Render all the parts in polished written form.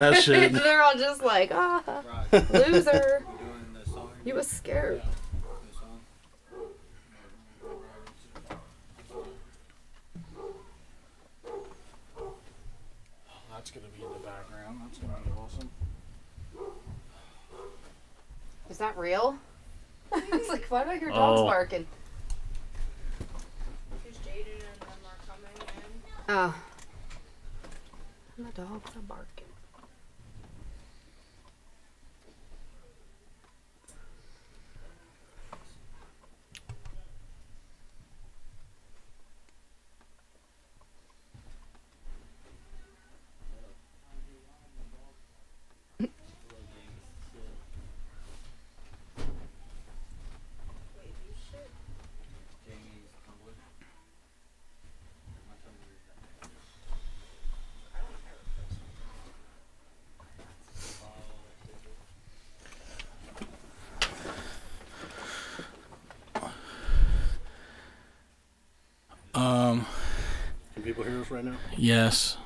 That shit. They're all just like, ah, loser. You was scared. That's gonna be in the background. That's gonna be awesome. Is that real? I was like, why do I hear dogs barking? Because Jaden and them are coming in. Oh. The dogs are barking. Can people hear us right now? Yes.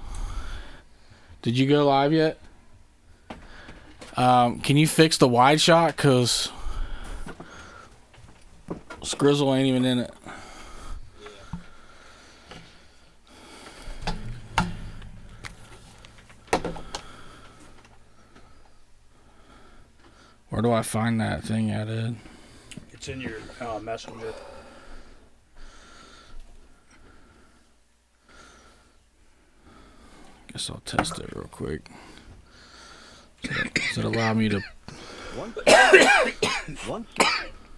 Did you go live yet? Can you fix the wide shot? Cause Scrizzle ain't even in it. Where do I find that thing at, Ed? It's in your messenger. Guess I'll test it real quick. Does it allow me to?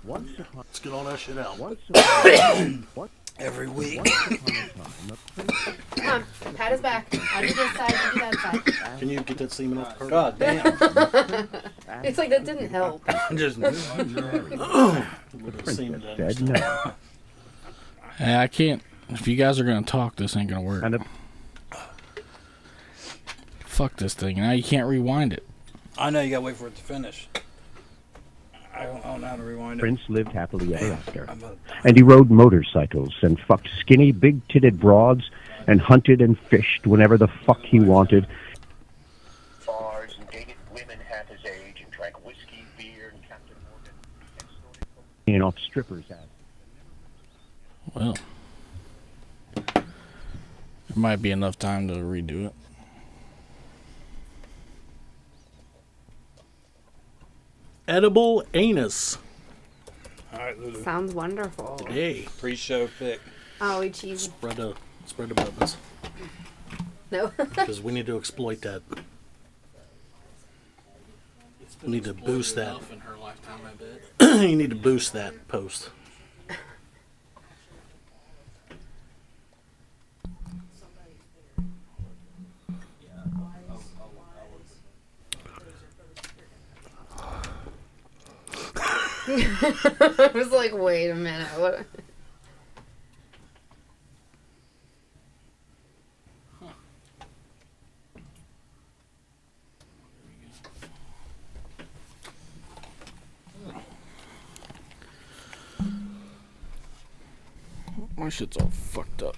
Let's get all that shit out. Every week. Come on, pat his back. On this side, you do that side. Can you get that semen off the God damn. It's like that didn't help. Just Said no. Hey, I can't. If you guys are gonna talk, this ain't gonna work. Fuck this thing. Now you can't rewind it. I know you gotta wait for it to finish. I don't know how to rewind it. Prince lived happily ever after. And he rode motorcycles and fucked skinny, big-titted broads and hunted and fished whenever the fuck he wanted. Bars and dated women half his age and drank whiskey, beer, and Captain Morgan and And off strippers' ass. Well, there might be enough time to redo it. Edible anus. All right, Lulu. Sounds wonderful. Hey, Pre-show pick. Oh, we cheese. spread the buttons No. because we need to exploit that. We need to boost that. In her lifetime, I bet. You need to boost that post. I was like, wait a minute. What? My shit's all fucked up.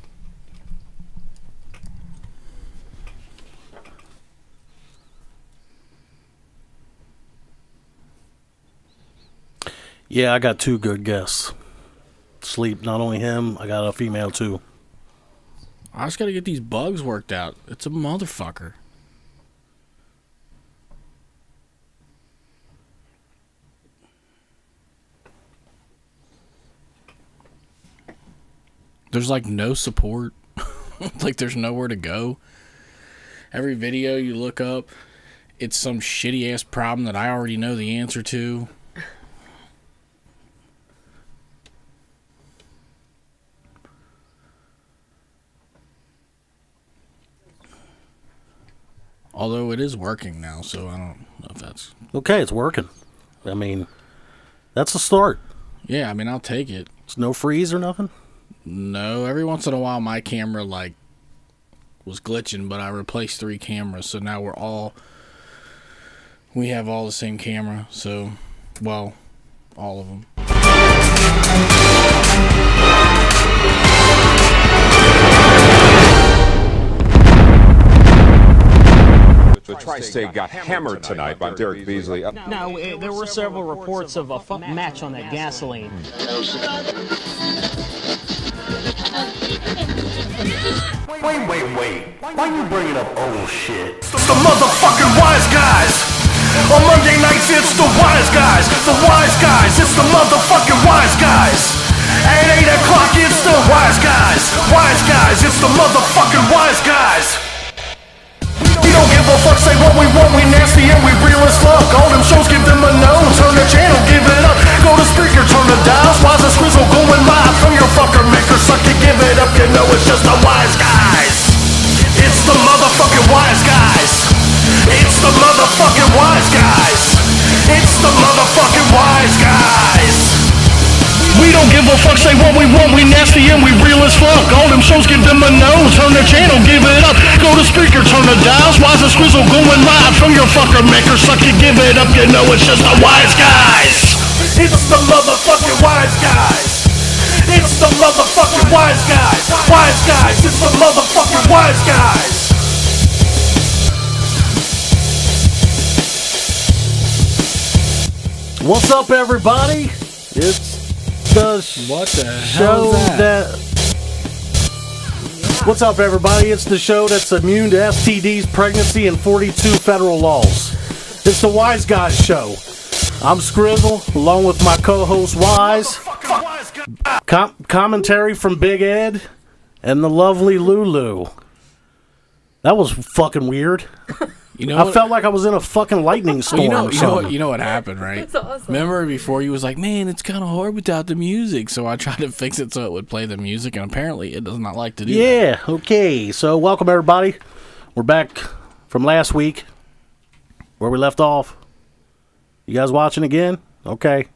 Yeah, I got two good guests. Sleep, not only him, I got a female too. I just gotta get these bugs worked out. It's a motherfucker. There's like no support. Like there's nowhere to go. Every video you look up, it's some shitty ass problem that I already know the answer to. Although it is working now, so I don't know if that's... Okay, it's working. I mean, that's a start. Yeah, I mean, I'll take it. It's no freeze or nothing? No, every once in a while my camera, like, was glitching, but I replaced 3 cameras, so now we have all the same camera, so, well, all of them. Tri-State got hammered tonight by Derek Beasley. No, there were several reports of a match on that gasoline. Wait. Why you bringing up old shit? The motherfucking wise guys! On Monday nights, it's the wise guys! The wise guys! It's the motherfucking wise guys! At 8 o'clock, it's the wise guys! Wise guys! It's the motherfucking wise guys! We don't give a fuck, say what we want, we nasty and we real as fuck. All them shows, give them a no, turn the channel, give it up. Go to speaker, turn the dials, why's the squizzle going live from your fucker maker? Suck to give it up, you know it's just the wise guys. It's the motherfucking wise guys. It's the motherfucking wise guys. It's the motherfucking wise guys. We don't give a fuck, say what we want, we nasty and we real as fuck. All them shows, give them a no, turn the channel, give it up. Go to speaker, turn the dials, why's the squizzle going live from your fucker maker? Suck to give it up, you know it's just the wise guys. It's the motherfucking wise guys. It's the motherfucking wise guys. Wise guys, it's the motherfucking wise guys. What's up, everybody? It's the show that. What's up, everybody? It's the show that's immune to STDs, pregnancy, and 42 federal laws. It's the Wise Guys Show. I'm Scrizzle, along with my co-host Wise. Commentary from Big Ed and the lovely Lulu. That was fucking weird. You know, I felt like I was in a fucking lightning storm. You know what happened, right? That's awesome. Remember before you was like, man, it's kind of hard without the music. So I tried to fix it so it would play the music, and apparently it does not like to do that. Yeah, okay. So welcome, everybody. We're back from last week where we left off. You guys watching again? Okay.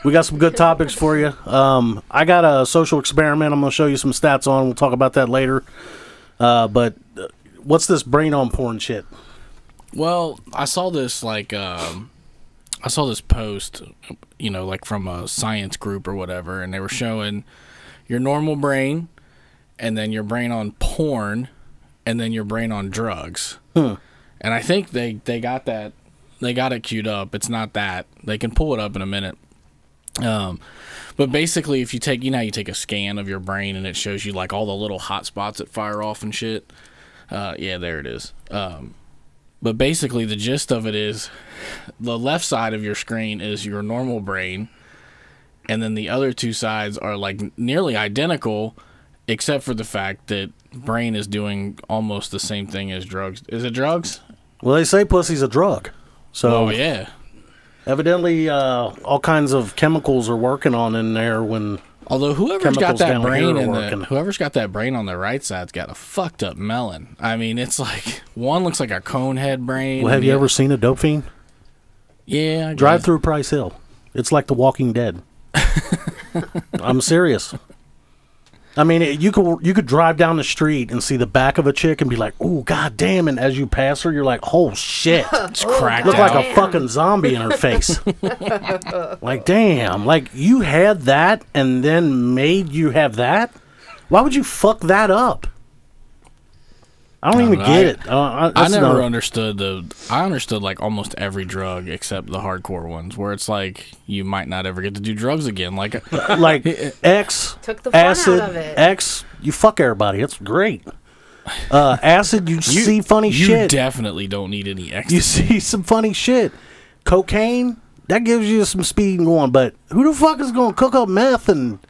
We got some good topics for you. I got a social experiment I'm going to show you some stats on. We'll talk about that later. But what's this brain on porn shit? Well, I saw this post, like from a science group or whatever, and they were showing your normal brain, and then your brain on porn, and then your brain on drugs. And I think they got that, they got it queued up. It's not that. They can pull it up in a minute. But basically, if you take, you take a scan of your brain, and it shows you like all the little hot spots that fire off and shit. Yeah, there it is. But basically, the gist of it is the left side of your screen is your normal brain, and then the other two sides are like nearly identical, except for the fact that brain is doing almost the same thing as drugs. Is it drugs? Well, they say pussy's a drug. So, oh, yeah. Evidently, all kinds of chemicals are working on in there when. Although whoever's got that brain whoever's got that brain on the right side's got a fucked up melon. I mean, it's like one looks like a cone head brain. Well, have you ever seen a dope fiend? Yeah, drive through Price Hill. It's like The Walking Dead. I'm serious. I mean, you could drive down the street and see the back of a chick and be like, "Ooh, goddamn!" And as you pass her, you're like, "Oh shit!" It's cracked Look out. like a fucking zombie in her face. Like, damn! Like you had that and then made you have that. Why would you fuck that up? I don't even get it. I never understood I understood like almost every drug except the hardcore ones, where it's like you might not ever get to do drugs again. Like X, took the fun acid, out of it. X, you fuck everybody. It's great. Acid, you see funny shit. You definitely don't need any ecstasy. You see some funny shit. Cocaine, that gives you some speed and going. But who the fuck is going to cook up meth and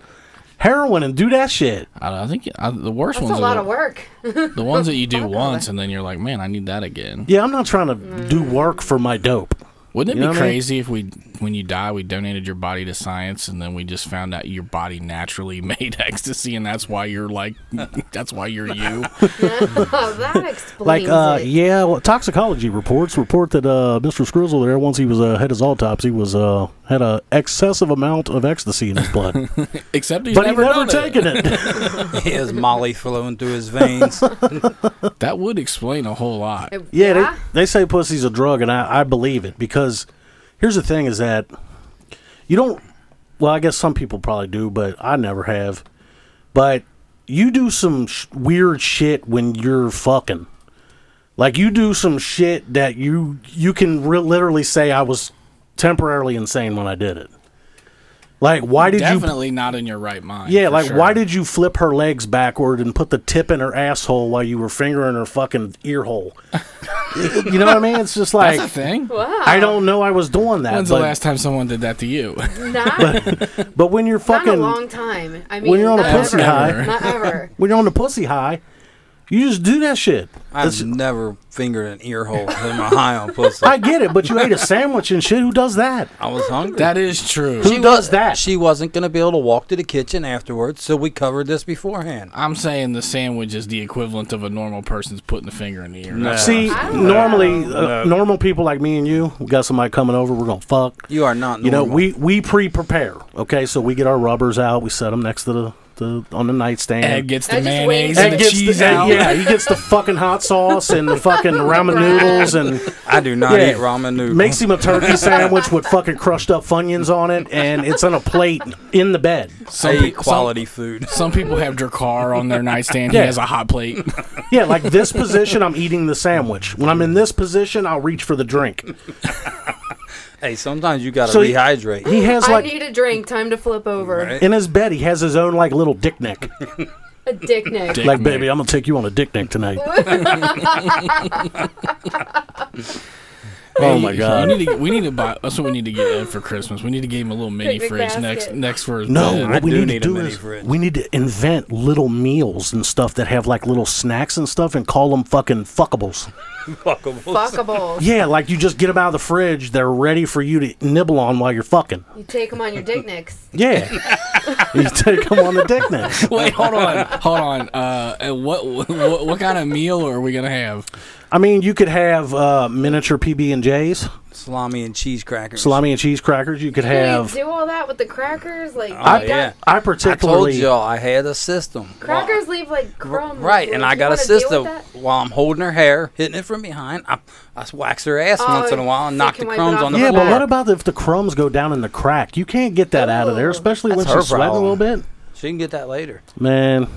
heroin and do that shit? I think the worst That's ones a lot of work. The ones that you do once and then you're like, man, I need that again. Yeah, I'm not trying to do work for my dope. Wouldn't it be crazy if when you die, we donated your body to science, and then we just found out your body naturally made ecstasy, and that's why you're like, that's why you're you. That explains it. Yeah, well, toxicology report that Mr. Scrizzle there, once he was had his autopsy, was had a excessive amount of ecstasy in his blood. Except he's never taken it. He has Molly flowing through his veins. That would explain a whole lot. Yeah, they say pussy's a drug, and I believe it, because here's the thing is that you don't, well, I guess some people probably do, but I never have, but you do some weird shit when you're fucking. Like, you do some shit that you can literally say I was temporarily insane when I did it. Like, why did Definitely not in your right mind. Yeah, for like, sure. why did you flip her legs backward and put the tip in her asshole while you were fingering her fucking ear hole? You know what I mean? It's just like... That's a thing? Wow. I don't know I was doing that. When's the last time someone did that to you? Not, but when you're fucking... not a long time. I mean, when you're on a not pussy ever. high... Not ever. When you're on the pussy high, you just do that shit. I've never fingered an ear hole because I'm high on pussy. I get it, but you ate a sandwich and shit. Who does that? I was hungry. That is true. Who does that? She wasn't going to be able to walk to the kitchen afterwards, so we covered this beforehand. I'm saying the sandwich is the equivalent of a normal person's putting the finger in the ear. No. See, normally, normal people like me and you, we got somebody coming over, we're going to fuck. You are not normal. You know, we pre-prepare, okay? So we get our rubbers out, we set them next to the on the nightstand. Ed gets the I just mayonnaise wait. and the cheese out. Yeah, he gets the fucking hot sauce and the fucking ramen noodles and... I do not eat ramen noodles. Makes him a turkey sandwich with fucking crushed up Funyuns on it, and it's on a plate in the bed. I eat quality food. Some people have Drakkar on their nightstand. Yeah. He has a hot plate. Yeah, like this position, I'm eating the sandwich. When I'm in this position, I'll reach for the drink. Hey, sometimes you gotta So rehydrate. He has I like need a drink. Time to flip over. Right. in his bed, he has his own like little dick neck. A dick neck. Dick Like, neck. baby, I'm gonna take you on a dick neck tonight. Oh my god! We need to buy. That's what we need to get Ed for Christmas. We need to give him a little mini Picnic fridge basket. next for his No, bed. what we do need to need a do mini is fridge. we need to invent little meals and stuff that have like little snacks and stuff and call them fucking fuckables. Fuckables. Yeah, like you just get them out of the fridge. They're ready for you to nibble on while you're fucking. You take them on your dick nicks. Yeah, you take them on the dick neck. Wait, hold on. And what kind of meal are we gonna have? I mean, you could have miniature PB&Js, Salami and cheese crackers. salami and cheese crackers. You could Can have. you do all that with the crackers? Like, Oh, you yeah. I I told particularly. y'all I had a system. crackers leave like crumbs. Right, and Like, I you got a wanna deal with system. that? While I'm holding her hair, hitting it from behind, I wax her ass Oh, once in a while and so knock you the can wipe crumbs it on the off. Yeah, floor. but what about if the crumbs go down in the crack? You can't get that out of there, Ooh. especially when That's her she's sweating a problem. little bit. She can get that later. Man,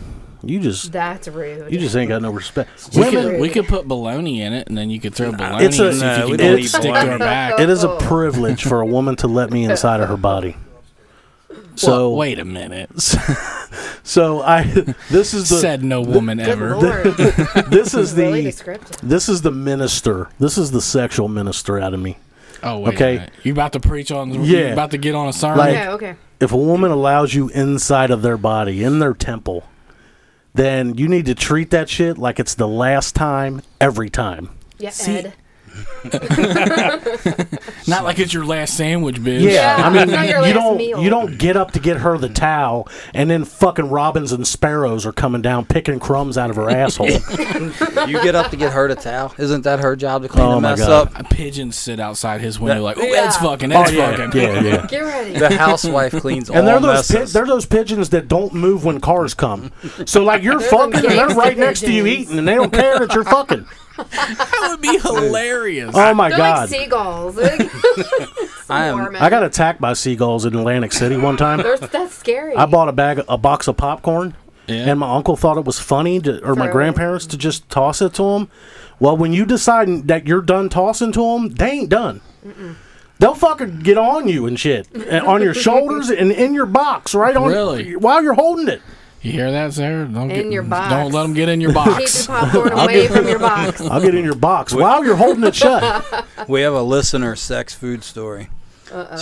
you just That's rude. ain't got no respect. We could put bologna in it, and then you could throw bologna It's a- and see if No, you we can don't get eat stick to bologna. her back. It is a privilege for a woman to let me inside of her body. So Well, wait a minute. So this is the Said no woman Good ever. Lord. this is Really the descriptive. this is the minister. This is the sexual minister out of me. Oh wait. Okay. A minute. You about to preach on? Yeah. You about to get on a sermon? Like- Okay, okay. If a woman allows you inside of their body, in their temple, then you need to treat that shit like it's the last time, every time. Yeah, See- Ed. Not like it's your last sandwich, bitch. Yeah, I mean, It's not your you last don't meal. you don't get up to get her the towel, and then fucking robins and sparrows are coming down picking crumbs out of her asshole. You get up to get her the towel. Isn't that her job to clean Oh the my mess God. up? Pigeons sit outside his window like, oh, Yeah. Ed's fucking, Ed's fucking. yeah. Get ready. The housewife cleans And all they're messes. those pigeons that don't move when cars come. So like you're They're fucking, and they're the right next to you pigeons. eating, and they don't care that you're fucking. That would be hilarious. Oh my They're God! like seagulls. They're like I got attacked by seagulls in Atlantic City one time. That's scary. I bought a box of popcorn, Yeah. and my uncle thought it was funny, or my Throw it. grandparents, to just toss it to him. Well, when you decide that you're done tossing to them, they ain't done. They'll fucking get on you and shit, and on your shoulders and in your box, right on. Really? While you're holding it. You hear that, Sarah? Don't In your box. Don't let them get in your Keep box. your popcorn away from your box. I'll get in your box while you're holding it shut. We have a listener sex food story.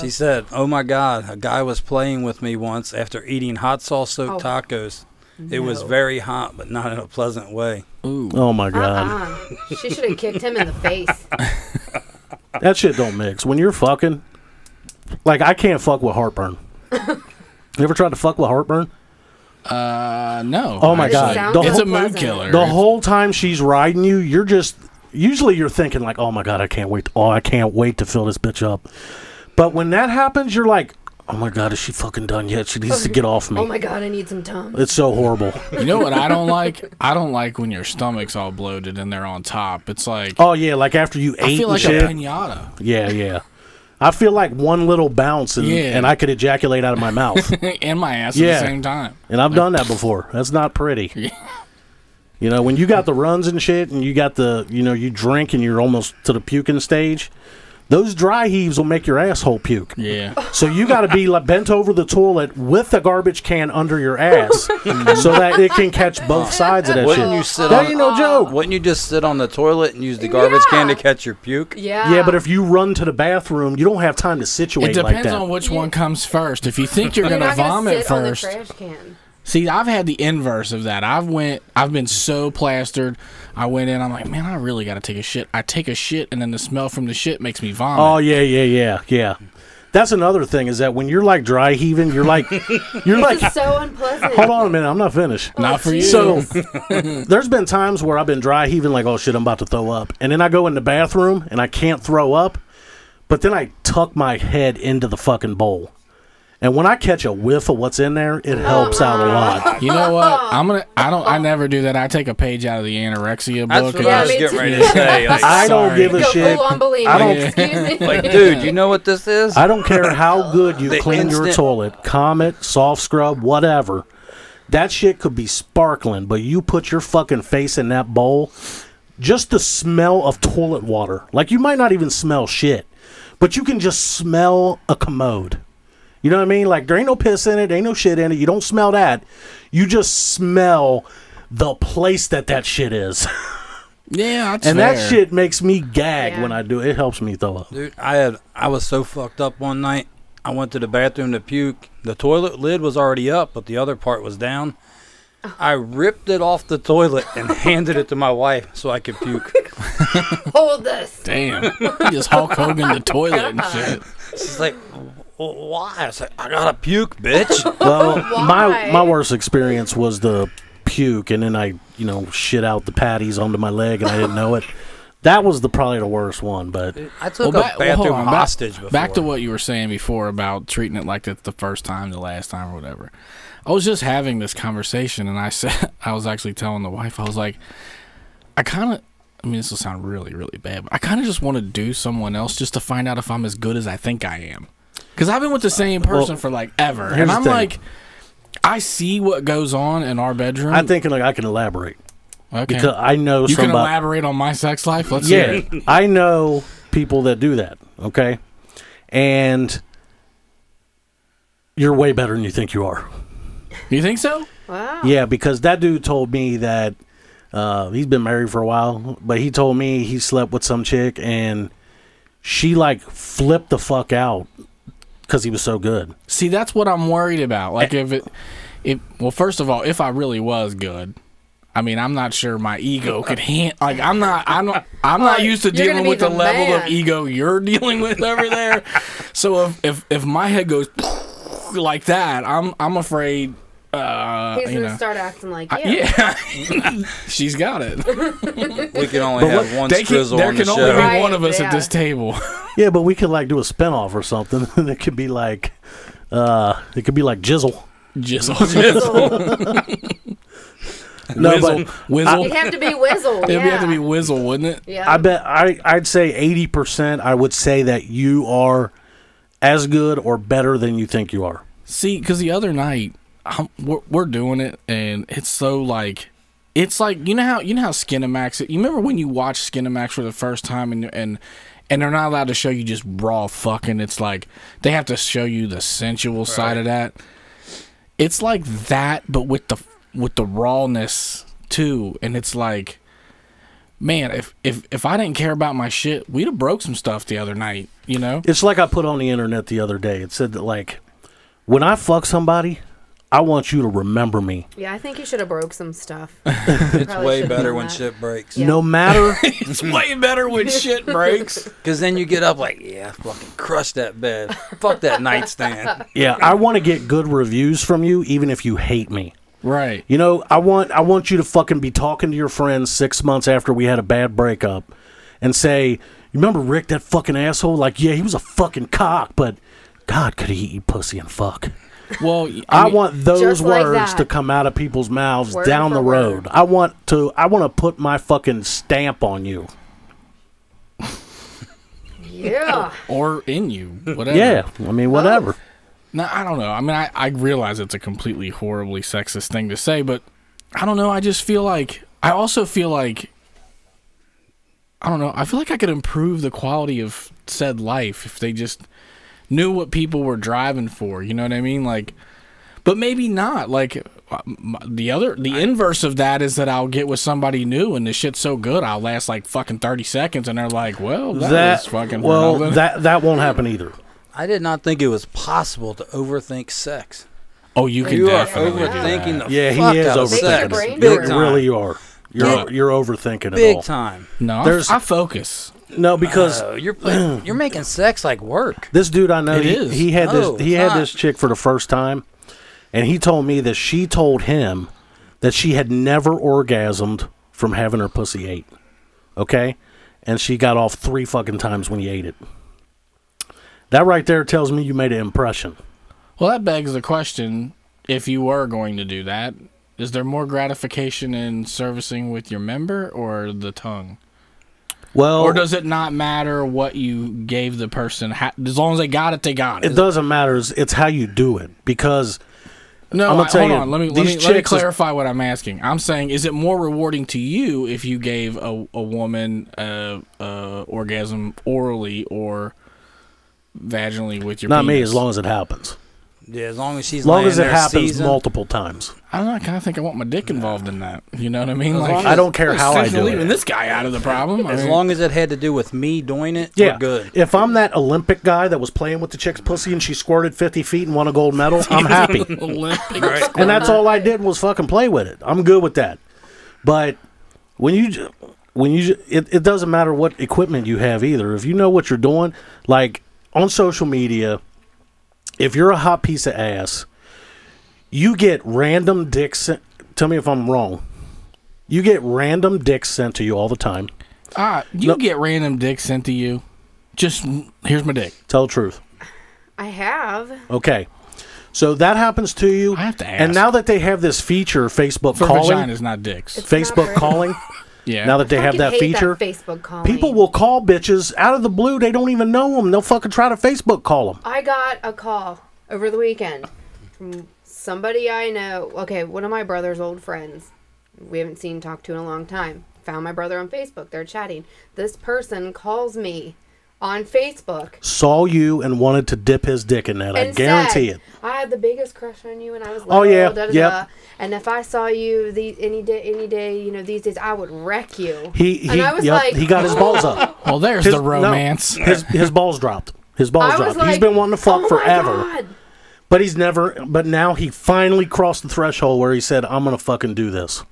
She said, "Oh my God, a guy was playing with me once after eating hot sauce soaked tacos. It was very hot, but not in a pleasant way." Ooh. Oh my God, She should have kicked him in the face. that shit don't mix. When you're fucking, like I can't fuck with heartburn. You ever tried to fuck with heartburn? No. Oh my actually. God, Sounds It's a unpleasant. mood killer. the whole time she's riding you, you're just usually you're thinking like, oh my God, I can't wait. Oh, I can't wait to fill this bitch up. But when that happens, you're like, oh my God, is she fucking done yet? She needs to get off me. Oh my God, I need some Tums. It's so horrible. You know what I don't like? I don't like when your stomach's all bloated and they're on top. It's like Oh yeah, like after you I ate feel and like shit. a pinata Yeah. I feel like one little bounce and I could ejaculate out of my mouth. and my ass Yeah. at the same time. And I've done that before. That's not pretty. You know, when you got the runs and shit, and you got the, you know, you drink and you're almost to the puking stage, those dry heaves will make your asshole puke. Yeah. So you got to be like bent over the toilet with the garbage can under your ass so that it can catch both sides of that Wouldn't shit. you sit That on, ain't no joke. Wouldn't you just sit on the toilet and use the garbage can to catch your puke? Yeah. Yeah, but if you run to the bathroom, you don't have time to situate It like depends that. on which one comes first. If you think you're You're gonna not gonna vomit sit on the first, trash can. see, I've had the inverse of that. I've been so plastered. I went in. I'm like, man, I really got to take a shit. I take a shit, and then the smell from the shit makes me vomit. Oh yeah. That's another thing is that when you're like dry heaving, you're like This is so unpleasant. hold on a minute, I'm not finished. Not for you. So there's been times where I've been dry heaving like, oh shit, I'm about to throw up, and then I go in the bathroom and I can't throw up, but then I tuck my head into the fucking bowl. And when I catch a whiff of what's in there, it helps out a lot. You know what? I never do that. I take a page out of the anorexia book. That's what I was getting ready to say. Like, I don't sorry. give a shit. Full on bulimic. I don't- Excuse me. like, dude, you know what this is? I don't care how good you The clean your instant- toilet, Comet, soft scrub, whatever. That shit could be sparkling, but you put your fucking face in that bowl, just the smell of toilet water. Like, you might not even smell shit, but you can just smell a commode. You know what I mean? Like, there ain't no piss in it, ain't no shit in it. You don't smell that. You just smell the place that shit is. Yeah, that's And fair. that shit makes me gag Yeah. when I do it. It helps me throw up. Dude, I was so fucked up one night. I went to the bathroom to puke. The toilet lid was already up, but the other part was down. I ripped it off the toilet and handed it to my wife so I could puke. Hold this. Damn. You just Hulk Hogan the toilet and shit. She's like, why? I was like, I gotta puke, bitch. Well, Why? my worst experience was the puke, and then I, shit out the patties onto my leg, and I didn't know it. That was probably the worst one, but I took Well, a bathroom hold on. hostage before. Back to what you were saying before about treating it like it's the first time, the last time, or whatever. I was just having this conversation, and I was actually telling the wife, I was like, this will sound really, really bad, but I kind of just want to do someone else just to find out if I'm as good as I think I am. Because I've been with the same person for like ever, here's and the I'm thing. like, I see what goes on in our bedroom. I think I can elaborate. Okay. Because I know You can somebody. elaborate on my sex life? Let's hear it. I know people that do that, okay? And you're way better than you think you are. You think so? Wow. Yeah, because that dude told me that he's been married for a while, but he told me he slept with some chick and she like flipped the fuck out because he was so good. See, that's what I'm worried about. Like well, first of all, if I really was good, I mean, I'm not sure my ego could handle. Like, I'm not used to You're gonna dealing be with the the level of man. ego you're dealing with over there. So if my head goes like that, I'm afraid. He's gonna start acting like you. Yeah, she's got it. We can only have one strizzle there on the can only show. be one of us Right, at this table. Yeah, but we could like do a spinoff or something. It could be like Jizzle. Jizzle. No, Whizzle. but Whizzle. It'd have to be Whizzle. It'd have to be Whizzle, wouldn't it? Yeah. I bet I'd say 80%. I would say that you are as good or better than you think you are. See, because the other night we're doing it, and it's so like, it's like you know how Skinamax. You remember when you watch Skinamax for the first time, and they're not allowed to show you just raw fucking. It's like they have to show you the sensual side of that. It's like that, but with the rawness too, and it's like, man, if I didn't care about my shit, we'd have broke some stuff the other night, you know? It's like I put on the internet the other day. It said that like, when I fuck somebody, I want you to remember me. Yeah, I think you should have broke some stuff. It's Probably way should've better done when that. shit breaks. Yeah. No matter. It's way better when shit breaks. Because then you get up like, yeah, fucking crush that bed. Fuck that nightstand. Yeah, I want to get good reviews from you, even if you hate me. Right. You know, I want you to fucking be talking to your friends 6 months after we had a bad breakup, and say, "You remember Rick, that fucking asshole? Like, yeah, he was a fucking cock, but God, could he eat pussy and fuck?" Well, I want those Just like words that. to come out of people's mouths Word down for the road. word. I want to put my fucking stamp on you. Yeah. or in you, whatever. Yeah, I mean, whatever. No, I don't know. I mean, I realize it's a completely horribly sexist thing to say, but I don't know. I just feel like I also feel like, I don't know, I feel like I could improve the quality of said life if they just knew what people were driving for. You know what I mean? Like, but maybe not. Like, the inverse of that is that I'll get with somebody new and the shit's so good I'll last like fucking 30 seconds and they're like, well, that was fucking well, nothing. that won't happen either. I did not think it was possible to overthink sex. Oh, you can definitely overthinking the Yeah, fuck he is out of overthinking sex. it. Big You time. really are. You're overthinking it Big all. time. No, I focus. No, because you're making sex like work. this dude I know, It is. he had No, this he it's had not. this chick for the first time, and he told me that she told him that she had never orgasmed from having her pussy ate. Okay? And she got off 3 fucking times when he ate it. That right there tells me you made an impression. Well, that begs the question, if you were going to do that, is there more gratification in servicing with your member or the tongue? Well, Or does it not matter what you gave the person? As long as they got it, they got it. it doesn't matter. It's how you do it. Because No, I'm gonna tell hold you, on. Let me these chicks is- clarify what I'm asking. I'm saying, is it more rewarding to you if you gave a woman orgasm orally or vaginally with your not me, penis? as long as it happens. Yeah, as long as she's As long as it laying there happens seasoned. multiple times. I don't know. I kind of think I want my dick involved in that. You know what I mean? As Like, long I don't care I'm how I do leaving it. this guy out of the problem. As long as it had to do with me doing it, Yeah, we're good. if I'm that Olympic guy that was playing with the chick's pussy and she squirted 50 feet and won a gold medal, I'm happy. Olympic And that's all I did was fucking play with it. I'm good with that. But it doesn't matter what equipment you have either. If you know what you're doing, like on social media, if you're a hot piece of ass, you get random dicks sent. Tell me if I'm wrong. You get random dicks sent to you all the time. You get random dicks sent to you. Just, here's my dick. Tell the truth. I have. Okay. So that happens to you. I have to ask. And now that they have this feature, Facebook For calling. vaginas, not dicks. It's not Facebook for- calling. Yeah. Now that they have Fucking that hate feature, Facebook calling. people will call bitches out of the blue. They don't even know them. They'll fucking try to Facebook call them. I got a call over the weekend from somebody I know. Okay, one of my brother's old friends. We haven't seen, talked to in a long time. Found my brother on Facebook. They're chatting. This person calls me on Facebook. Saw you and wanted to dip his dick in that. I And guarantee said, it. I had the biggest crush on you when I was little. Oh, yeah. Da, da, Yep. da. And if I saw you any day, you know, these days, I would wreck you. He and I was yep, like, he got his balls up. Well, there's His- the romance. No, his balls dropped. His balls I was dropped. He's like, been wanting to fuck oh forever. My God. But he's never. But now he finally crossed the threshold where he said, "I'm gonna fucking do this,"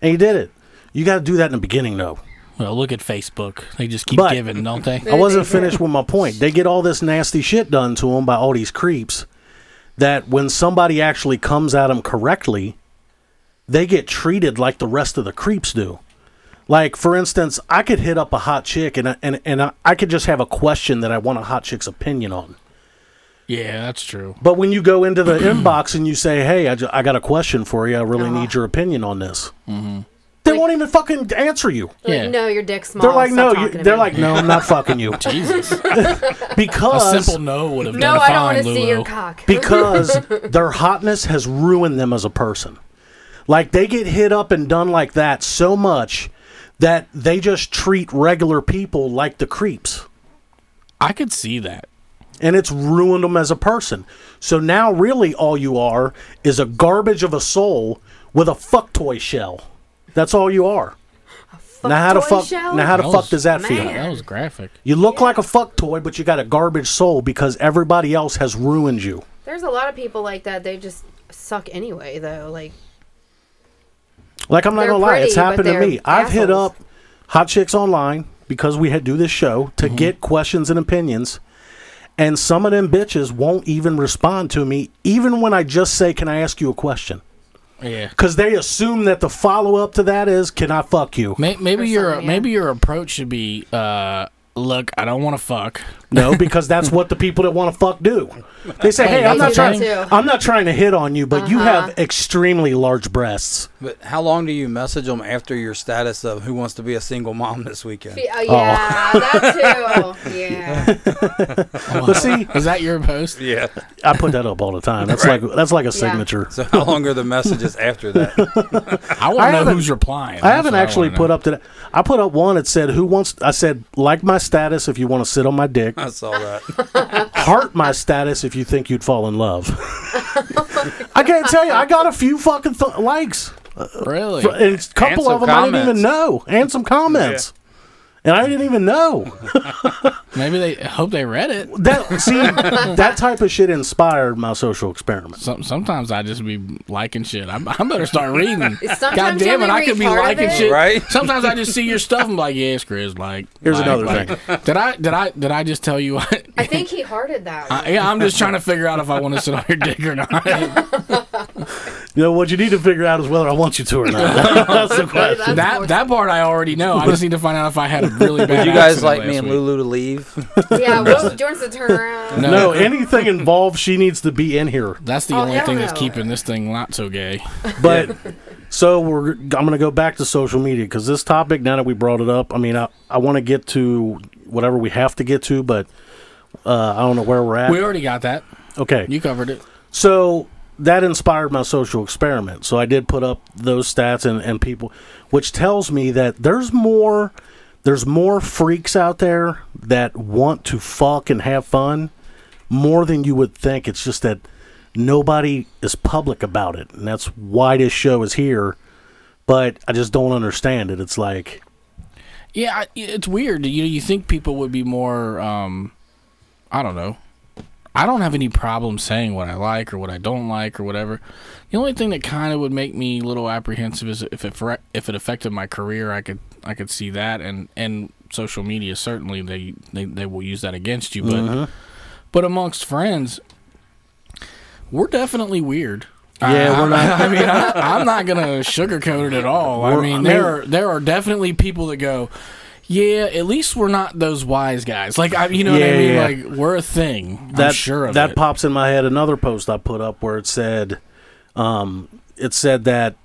and he did it. You got to do that in the beginning, though. Well, look at Facebook. They just keep But- giving, don't they? I wasn't finished with my point. They get all this nasty shit done to them by all these creeps. That when somebody actually comes at them correctly, they get treated like the rest of the creeps do. Like, for instance, I could hit up a hot chick and I could just have a question that I want a hot chick's opinion on. Yeah, that's true. But when you go into the inbox and you say, hey, I got a question for you. I really need your opinion on this. Mm-hmm. They won't even fucking answer you. Like, no, your dick's small. They're like, Stop no. talking to They're me. like, no, I'm not fucking you. Jesus. Because A simple no would have No, done I don't fine, want to Lulu. see your cock. because their hotness has ruined them as a person. Like, they get hit up and done like that so much that they just treat regular people like the creeps. I could see that. And it's ruined them as a person. So now really all you are is a garbage of a soul with a fuck toy shell. That's all you are. Now how the fuck does that feel? That was graphic. You look like a fuck toy, but you got a garbage soul because everybody else has ruined you. There's a lot of people like that. They just suck anyway, though. Like, I'm not They're gonna lie, pretty, it's happened but to me. they're I've hit assholes. up hot chicks online because we had do this show to get questions and opinions, and some of them bitches won't even respond to me, even when I just say, "Can I ask you a question?" Yeah. Because they assume that the follow up to that is, "Can I fuck you?" Maybe your approach should be, look, I don't want to fuck. No, because that's what the people that want to fuck do. They say, Hey, "Hey, I'm that's not okay. trying. I'm not trying to hit on you, but you have extremely large breasts." But how long do you message them after your status of who wants to be a single mom this weekend? Yeah, that too. Yeah. But see, is that your post? Yeah. I put that up all the time. That's like a signature. So how long are the messages after that? I want to know who's replying. I haven't actually put up to that. I put up one that said, "Who wants?" I said, "Like my status if you want to sit on my dick." I saw that. Heart my status if you think you'd fall in love. I can't tell you. I got a few fucking likes. Really? And a couple of them I didn't even know, and some comments. And I didn't even know. Maybe they hope they read it. That type of shit inspired my social experiment. Sometimes I just be liking shit. I better start reading. Sometimes God damn it, I could be liking shit. Right? Sometimes I just see your stuff and be like, yes, Chris. Like, here's another thing. Did I just tell you what? I think he hearted that. Yeah, I'm just trying to figure out if I want to sit on your dick or not. You know what you need to figure out is whether I want you to or not. That's the question. That part I already know. I just need to find out if I had a really bad. Would you guys accident like last me and week. Lulu to leave? Yeah, well, do you want us to turn around? No, anything involved, she needs to be in here. That's the only thing that's keeping this thing not so gay. But so I'm going to go back to social media because this topic, now that we brought it up, I mean, I want to get to whatever we have to get to, but I don't know where we're at. We already got that. Okay. You covered it. So that inspired my social experiment. So I did put up those stats and people, which tells me that there's more freaks out there that want to fuck and have fun more than you would think. It's just that nobody is public about it, and that's why this show is here. But I just don't understand it. It's like, yeah, it's weird. You think people would be more, I don't know. I don't have any problem saying what I like or what I don't like or whatever. The only thing that kind of would make me a little apprehensive is if it affected my career. I could see that, and social media certainly they will use that against you. But amongst friends, we're definitely weird. Yeah, we're not. I mean, I'm not gonna sugarcoat it at all. I mean, there are definitely people that go, yeah, at least we're not those wise guys. Like, you know what I mean? Yeah. Like, we're a thing. I'm sure of that it. pops in my head. Another post I put up where it said that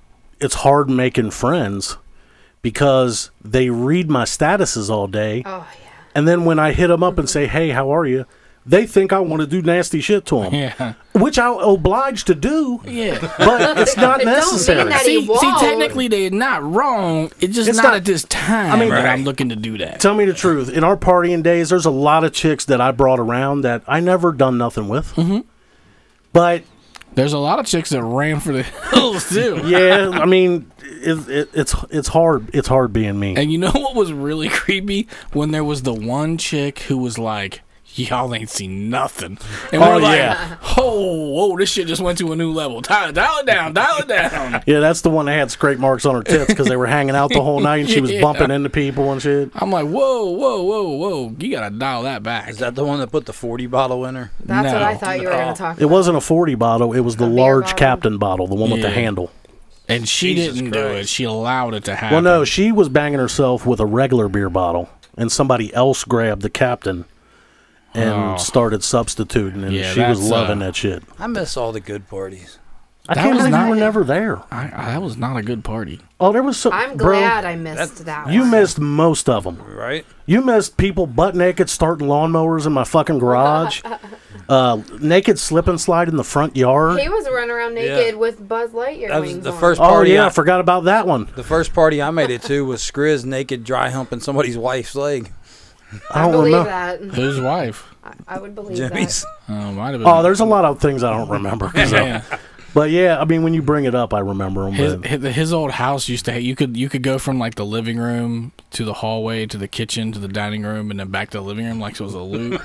it's hard making friends because they read my statuses all day. Oh, yeah. And then when I hit them up and say, hey, how are you? They think I want to do nasty shit to them. Yeah. Which I'm obliged to do. Yeah. But it's not It don't necessary. mean that See, he won't. technically they're not wrong. It's just It's not not- at this time that I'm looking to do that. Tell me the truth. In our partying days, there's a lot of chicks that I brought around that I never done nothing with. Mm-hmm. But There's a lot of chicks that ran for the hills too. yeah, I mean, it's hard. It's hard being me. And you know what was really creepy? When there was the one chick who was like, y'all ain't seen nothing. And we're like, whoa, this shit just went to a new level. Dial it down. Yeah, that's the one that had scrape marks on her tits because they were hanging out the whole night and she was bumping into people and shit. I'm like, whoa. You got to dial that back. Is that the one that put the 40 bottle in her? That's what No. I thought you were going to talk about. It wasn't a 40 bottle. It was the A beer large bottle? Captain bottle, the one with the Yeah. handle. And she Jesus didn't do it. Christ. She allowed it to happen. Well, no, she was banging herself with a regular beer bottle, and somebody else grabbed the Captain and started substituting, and Yeah, she was that's, loving that shit. I miss all the good parties. I That can't was believe not- you were never there. that was not a good party. Oh, there was so. I'm bro, glad I missed that you one. missed most of them. Right? You missed people butt naked starting lawnmowers in my fucking garage. Naked slip and slide in the front yard. He was running around naked with Buzz Lightyear That was wings the on. first Oh party. yeah, I forgot about that one. The first party I made it to was Skriz naked dry humping somebody's wife's leg. I I don't believe remember. that. Whose wife? I would believe Jimmy's. Might have been. Oh, there's a lot of things I don't remember. So. Yeah. But yeah, I mean, when you bring it up, I remember them. His old house used to. You could go from like the living room to the hallway to the kitchen to the dining room and then back to the living room like it was a loop.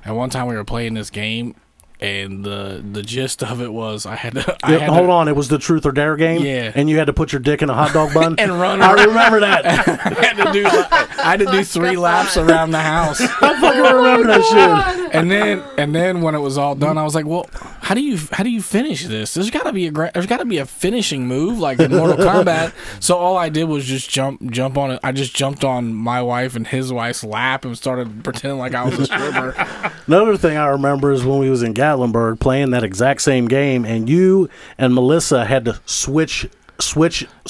And one time we were playing this game, and the gist of it was I had to. Hold on, it was the Truth or Dare game. Yeah. And you had to put your dick in a hot dog bun and run. I remember that. I had to do 3 laps around the house. I fucking remember that shit. And then when it was all done, I was like, "Well, how do you finish this? There's got to be a finishing move like in Mortal Kombat." So all I did was just jump on it. I just jumped on my wife and his wife's lap and started pretending like I was a stripper. Another thing I remember is when we was in Gatlinburg playing that exact same game, and you and Melissa had to switch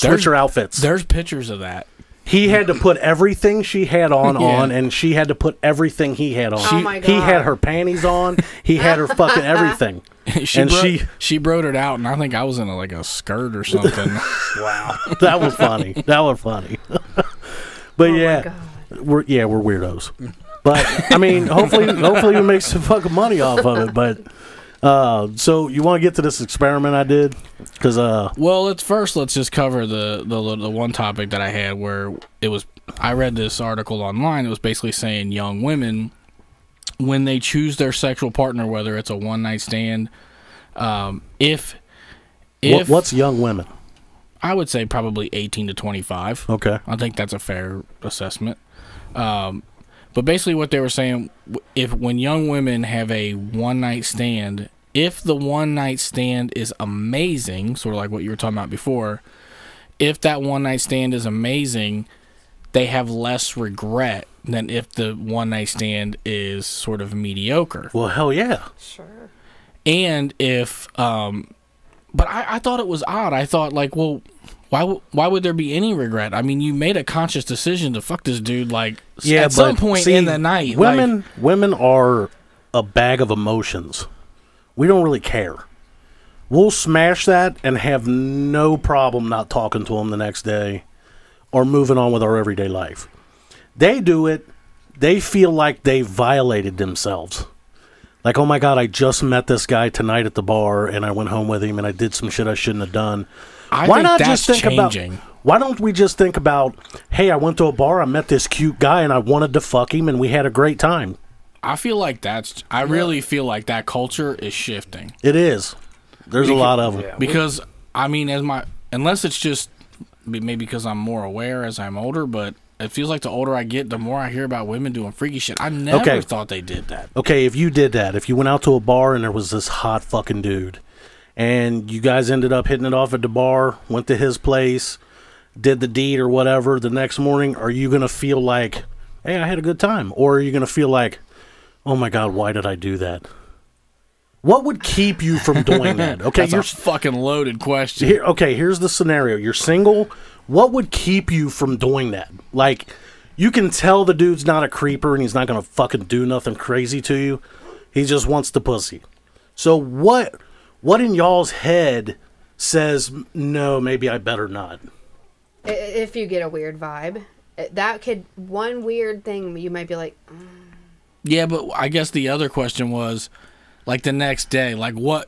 your outfits. There's pictures of that. He had to put everything she had on, and she had to put everything he had on. Oh my God. He had her panties on. He had her fucking everything. She broke it out, and I think I was in a skirt or something. Wow, that was funny. That was funny. But we're weirdos. But I mean, hopefully we make some fucking money off of it. But so you want to get to this experiment I did? Because well, let's just cover the one topic that I had where I read this article online. It was basically saying young women, when they choose their sexual partner, whether it's a one night stand, if what's young women? I would say probably 18 to 25. Okay, I think that's a fair assessment. But basically, what they were saying, when young women have a one night stand, if the one night stand is amazing, sort of like what you were talking about before, if that one night stand is amazing, they have less regret than if the one night stand is sort of mediocre. Well, hell yeah. Sure. And if, but I thought it was odd. I thought, like, well, why would there be any regret? I mean, you made a conscious decision to fuck this dude, at some point in the night. Women are a bag of emotions. We don't really care. We'll smash that and have no problem not talking to them the next day or moving on with our everyday life. They do it. They feel like they violated themselves. Like, oh my God, I just met this guy tonight at the bar and I went home with him and I did some shit I shouldn't have done. Why don't we just think about, hey, I went to a bar, I met this cute guy and I wanted to fuck him and we had a great time. I really feel like that culture is shifting. It is. There's a lot of them. Yeah. Because, I mean, unless it's just maybe because I'm more aware as I'm older, but it feels like the older I get, the more I hear about women doing freaky shit. I never thought they did that. Okay, if you did that, if you went out to a bar and there was this hot fucking dude, and you guys ended up hitting it off at the bar, went to his place, did the deed or whatever, the next morning, are you going to feel like, hey, I had a good time? Or are you going to feel like, oh my God, why did I do that? What would keep you from doing that? Okay, That's a fucking loaded question. Here's the scenario. You're single. What would keep you from doing that? Like, you can tell the dude's not a creeper and he's not going to fucking do nothing crazy to you. He just wants the pussy. So what in y'all's head says, no, maybe I better not? If you get a weird vibe, one weird thing you might be like, Yeah, but I guess the other question was, like, the next day, like, what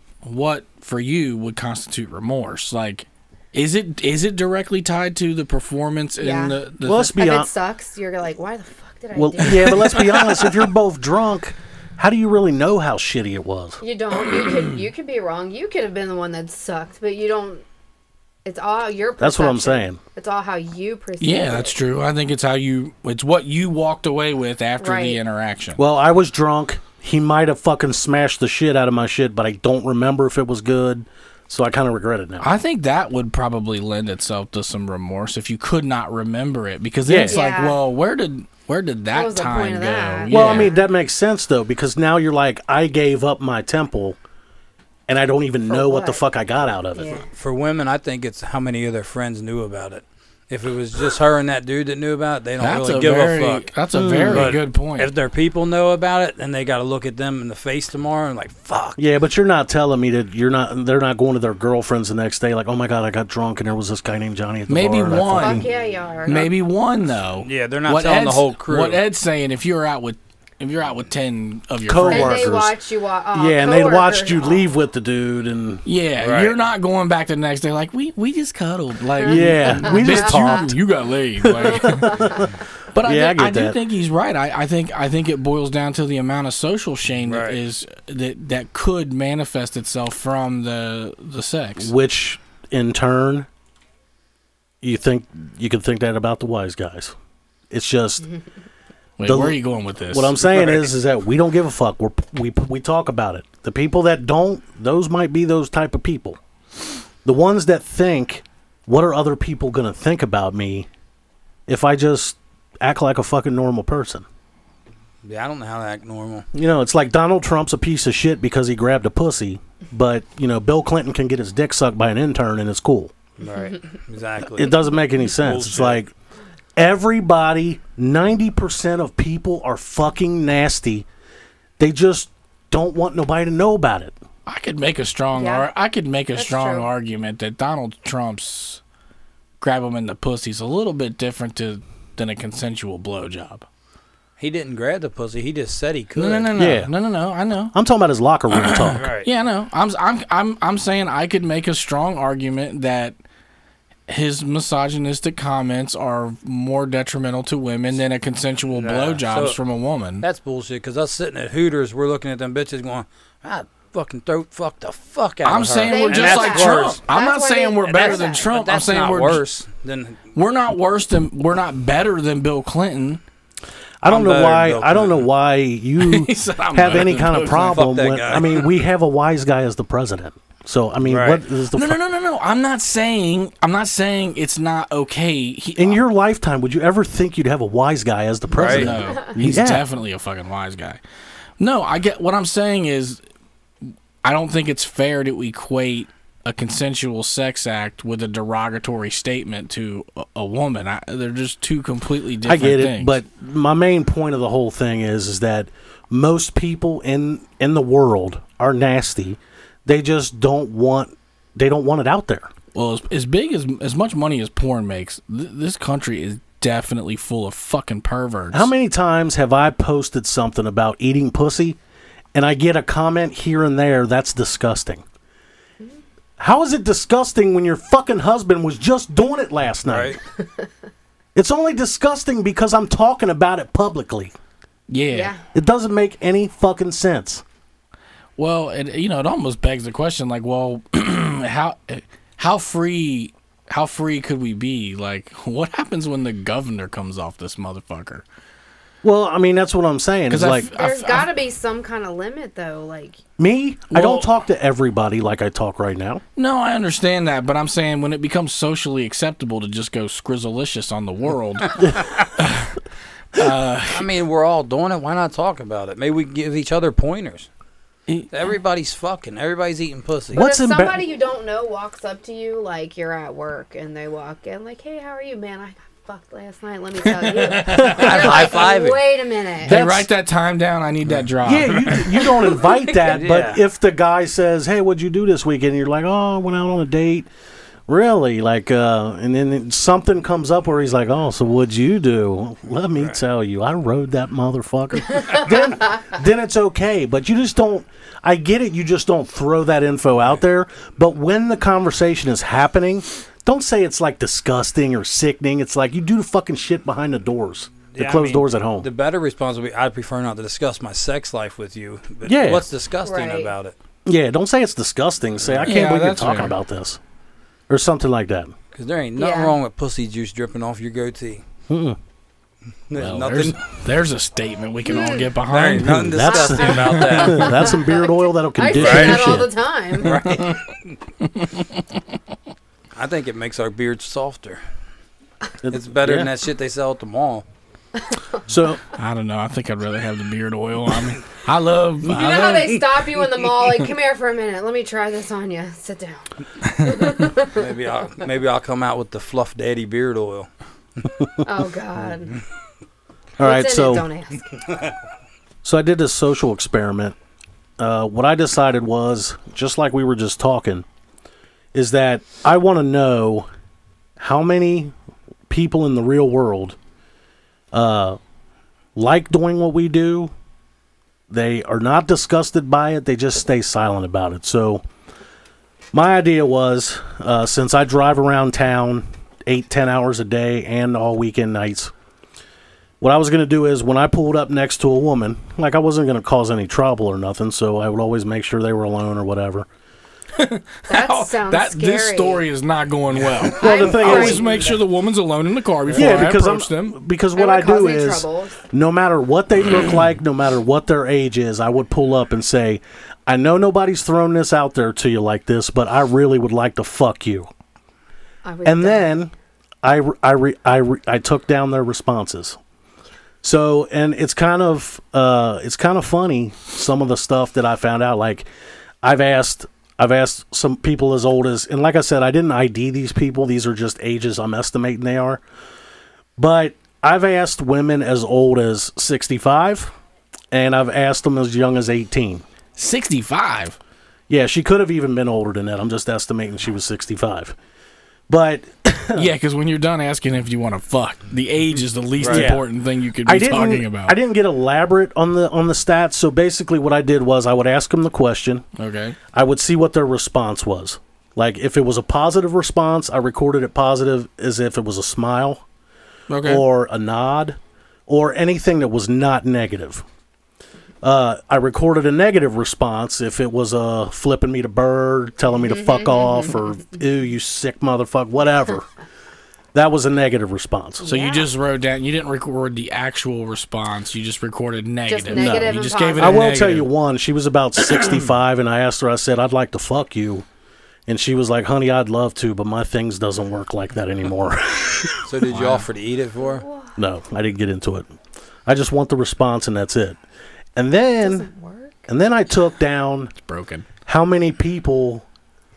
for you would constitute remorse? Like, is it directly tied to the performance in the well, let's be honest. If it sucks, you're like, why the fuck did I do that? Yeah, but let's be honest. If you're both drunk, how do you really know how shitty it was? You don't. You could be wrong. You could have been the one that sucked, but you don't. It's all your perception. That's what I'm saying. It's all how you perceive it. Yeah, that's true. I think it's what you walked away with after the interaction. Well, I was drunk. He might have fucking smashed the shit out of my shit, but I don't remember if it was good, so I kind of regret it now. I think that would probably lend itself to some remorse if you could not remember it, because then it's like, well, where did that time go? Yeah. Well, I mean, that makes sense, though, because now you're like, I gave up my temple, and I don't even know what the fuck I got out of it. Yeah. For women, I think it's how many of their friends knew about it. If it was just her and that dude that knew about it, they don't really give a fuck. That's a very good point. If their people know about it, then they got to look at them in the face tomorrow and like, fuck. Yeah, but you're not telling me that they're not going to their girlfriends the next day like, oh my God, I got drunk and there was this guy named Johnny at the bar. Maybe one. Fuck yeah, you are. Maybe one, though. Yeah, they're not telling the whole crew. What Ed's saying, if you're out with 10 of your coworkers, and they watch you and they watched you leave with the dude, and you're not going back the next day like we just cuddled, like we just talked. You got laid, like. But I do think he's right. I think it boils down to the amount of social shame that could manifest itself from the sex, which in turn you can think that about the wise guys. It's just. Wait, where are you going with this? What I'm saying is that we don't give a fuck. We talk about it. The people that don't, those might be those type of people. The ones that think, what are other people going to think about me if I just act like a fucking normal person? Yeah, I don't know how to act normal. You know, it's like Donald Trump's a piece of shit because he grabbed a pussy, but, Bill Clinton can get his dick sucked by an intern and it's cool. Right, exactly. It doesn't make any sense. It's like, Everybody, 90% of people are fucking nasty. They just don't want nobody to know about it. I could make a strong argument that Donald Trump's grab him in the pussy's a little bit different than a consensual blowjob. He didn't grab the pussy. He just said he could. Yeah. No. I know. I'm talking about his locker room talk. Right. Yeah, I know. I'm saying I could make a strong argument that his misogynistic comments are more detrimental to women than a consensual blowjobs from a woman. That's bullshit. Because us sitting at Hooters, we're looking at them bitches going, "I fucking throat fuck the fuck out of her." I'm saying we're And just that's like worse. Trump. I'm not saying we're better than Trump. I'm saying not we're worse than. We're not better than Bill Clinton. I don't know why you He said, "I'm have better any than kind Bill of Clinton." problem Fuck that with. guy. I mean, we have a wise guy as the president. So I mean, Right. what is the No. I'm not saying it's not okay. in your lifetime? Would you ever think you'd have a wise guy as the president? No, he's Yeah. definitely a fucking wise guy. No, I get what I'm saying is I don't think it's fair to equate a consensual sex act with a derogatory statement to a woman. They're just two completely different I get things. it, but my main point of the whole thing is that most people in the world are nasty. They just don't want it out there. Well, as much money as porn makes, this country is definitely full of fucking perverts. How many times have I posted something about eating pussy and I get a comment here and there that's disgusting? How is it disgusting when your fucking husband was just doing it last night? Right. It's only disgusting because I'm talking about it publicly. Yeah. It doesn't make any fucking sense. Well, it almost begs the question, like, well, how free could we be? Like, what happens when the governor comes off this motherfucker? Well, I mean, that's what I'm saying. It's like There's got to be some kind of limit, though. Like me, I don't talk to everybody like I talk right now. No, I understand that, but I'm saying when it becomes socially acceptable to just go scrizzalicious on the world. I mean, we're all doing it. Why not talk about it? Maybe we can give each other pointers. Everybody's fucking. Everybody's eating pussy. But if somebody you don't know walks up to you, like you're at work, and they walk in, like, "Hey, how are you, man? I got fucked last night. Let me tell you." High-fiving. Wait a minute. Hey, write that time down. I need that drop. Yeah, you don't invite that, but Yeah. if the guy says, "Hey, what'd you do this weekend?" You're like, "Oh, I went out on a date." Really? Like, and then something comes up where he's like, "Oh, so what'd you do?" Let me tell you, I rode that motherfucker. then it's okay, but you just don't. I get it. You just don't throw that info out there. But when the conversation is happening, don't say it's like disgusting or sickening. It's like you do the fucking shit behind the doors, the closed doors at home. The better response would be, "I'd prefer not to discuss my sex life with you." But Yeah. what's disgusting Right. about it? Yeah, don't say it's disgusting. Say, "I can't Yeah, believe you're that's talking fair. about this," or something like that. Because there ain't nothing Yeah. wrong with pussy juice dripping off your goatee. Mm-mm. There's Well, nothing. there's a statement we can all get There behind. ain't nothing That's- disgusting about that. That's some beard oil that'll I say condition your that all the shit. time. I think it makes our beards softer. It's better than that shit they sell at the mall. So I don't know. I think I'd rather have the beard oil. I mean, I love. You know how they stop you in the mall, like, "Come here for a minute. Let me try this on you. Sit down." Maybe I'll come out with the Fluff Daddy beard oil. Oh God. all right, What's in so it? Don't ask. So I did this social experiment. What I decided was, just like we were just talking, is that I want to know how many people in the real world like doing what we do. They are not disgusted by it. They just stay silent about it. So my idea was, since I drive around town 8-10 hours a day and all weekend nights, what I was going to do is when I pulled up next to a woman, like I wasn't going to cause any trouble or nothing, so I would always make sure they were alone or whatever. That sounds scary. This story is not going well. Well, the thing Always is, make sure the woman's alone in the car before I approach them. because I what would I cause do me is, trouble. no matter what they look like, no matter what their age is, I would pull up and say, "I know nobody's thrown this out there to you like this, but I really would like to fuck you." And then I took down their responses. So, and it's kind of funny, some of the stuff that I found out. Like, I've asked some people as old as, and like I said, I didn't ID these people. These are just ages I'm estimating they are. But I've asked women as old as 65, and I've asked them as young as 18. 65? Yeah, she could have even been older than that. I'm just estimating she was 65. But yeah, because when you're done asking if you want to fuck, the age is the least important thing you could be talking about. I didn't get elaborate on the stats. So basically, what I did was I would ask them the question. Okay. I would see what their response was. Like if it was a positive response, I recorded it positive as if it was a smile, or a nod, or anything that was not negative. I recorded a negative response if it was flipping me the bird, telling me to fuck off, or ew, you sick motherfucker, whatever. That was a negative response. So you just wrote down, you didn't record the actual response, you just recorded negative. Just negative. No, You just gave it a I will negative. tell you one, she was about 65, and I asked her, I said, I'd like to fuck you. And she was like, honey, I'd love to, but my things doesn't work like that anymore. So did you offer to eat it for her? No, I didn't get into it. I just want the response, and that's it. And then, I took down broken how many people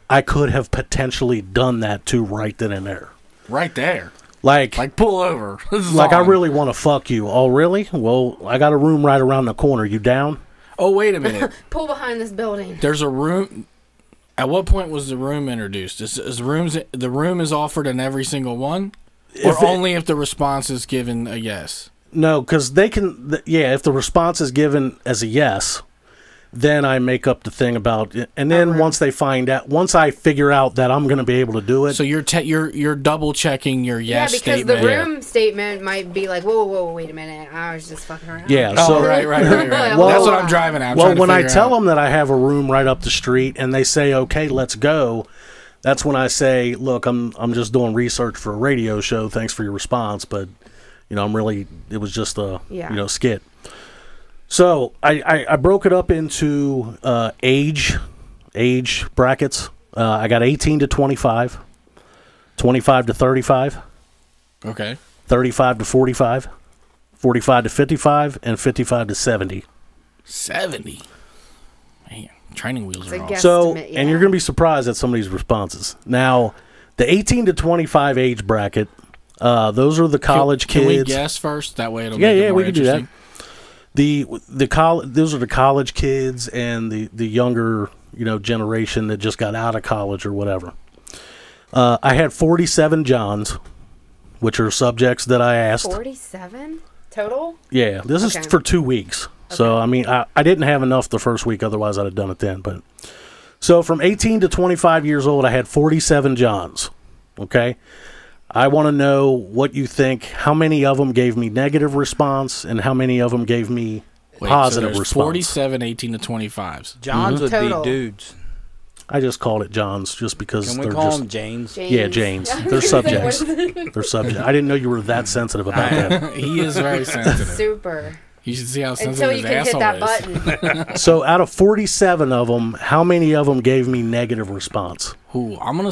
I could have potentially done that to right then and there. Right there. Like pull over. Like, I really want to fuck you. Oh, really? Well, I got a room right around the corner. You down? Oh, wait a minute. Pull behind this building. There's a room. At what point was the room introduced? Is the room is offered in every single one? Or only if the response is given a yes? No, because they can. If the response is given as a yes, then I make up the thing about it. And then once they find out, once I figure out that I'm going to be able to do it. So you're double checking your yes statement. Yeah, because the room statement might be like, whoa, wait a minute. I was just fucking around. Yeah, so right. Well, that's what I'm driving at. Well, when I tell them that I have a room right up the street and they say, okay, let's go, that's when I say, look, I'm just doing research for a radio show. Thanks for your response, but it was just a skit. So I broke it up into age brackets. I got 18 to 25, 25 to 35, okay, 35 to 45, 45 to 55, and 55 to 70. 70. Man, training wheels are off. So, and you're going to be surprised at some of these responses. Now, the 18 to 25 age bracket. Those are the college kids. Can we guess first? That way it'll make it yeah, more we can do that. interesting. Those are the college kids and the younger generation that just got out of college or whatever. I had 47 Johns, which are subjects that I asked. 47 total? Yeah, this is for 2 weeks. Okay. So I mean, I didn't have enough the first week, otherwise I'd have done it then. But so from 18 to 25 years old, I had 47 Johns. Okay. I want to know what you think. How many of them gave me negative response, and how many of them gave me positive response? 47 18 to 25s. Johns would Total. be dudes. I just called it Johns just because Can we they're call just them Janes? Yeah, Janes. They're subjects. They're subjects. I didn't know you were that sensitive about that. He is very sensitive. Super. You should see how sensitive Until you can hit that button. So out of 47 of them, how many of them gave me negative response? Ooh, I'm gonna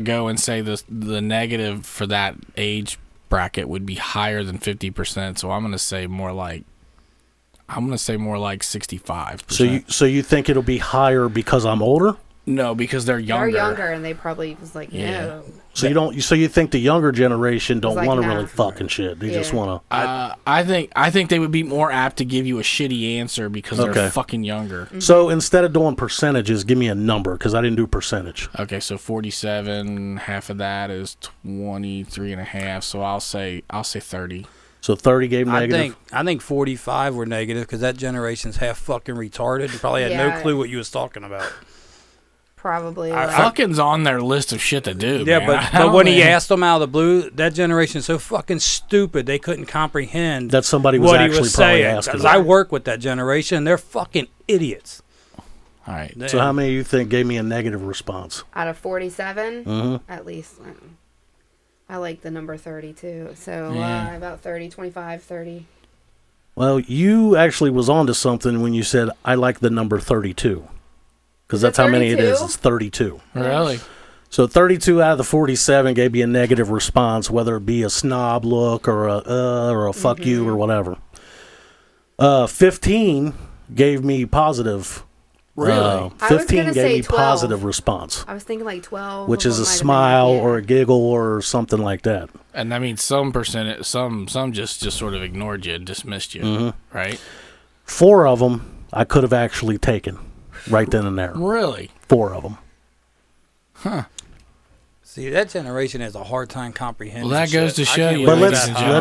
go and say the negative for that age bracket would be higher than 50%. So I'm gonna say more like 65%. So you think it'll be higher because I'm older? No, because they're younger. They're younger, and they probably was like, no. So you think the younger generation don't like, want to nah. really fucking shit. They just want to. I think they would be more apt to give you a shitty answer because they're fucking younger. Mm-hmm. So instead of doing percentages, give me a number because I didn't do percentage. Okay, so 47, half of that is 23 and a half. So I'll say 30. So 30 gave negative. I think 45 were negative because that generation's half fucking retarded. They probably had no clue what you was talking about. Probably. Fucking's on their list of shit to do. Yeah, man. but when he asked them out of the blue, that generation's so fucking stupid they couldn't comprehend that somebody was what actually he was probably saying. asking. Because I work with that generation, they're fucking idiots. All right. So how many of you think gave me a negative response? Out of 47, Mm-hmm. at least. I like the number 30 too. So about 30, 25, 30. Well, you actually was onto something when you said I like the number 32. Because that's how many it is. It's 32. Really? So 32 out of the 47 gave me a negative response, whether it be a snob look or a fuck you or whatever. 15 gave me positive Really? I was 15 gonna say gave me 12. positive response, I was thinking like 12. which of is a what might have been- smile yeah. or a giggle or something like that. And I mean, some percentage, some just sort of ignored you, dismissed you, right? 4 of them I could have actually taken right then and there. Really? 4 of them. Huh. See, that generation has a hard time comprehending. Well, that goes shit. to I show can't you, But believe ladies that. and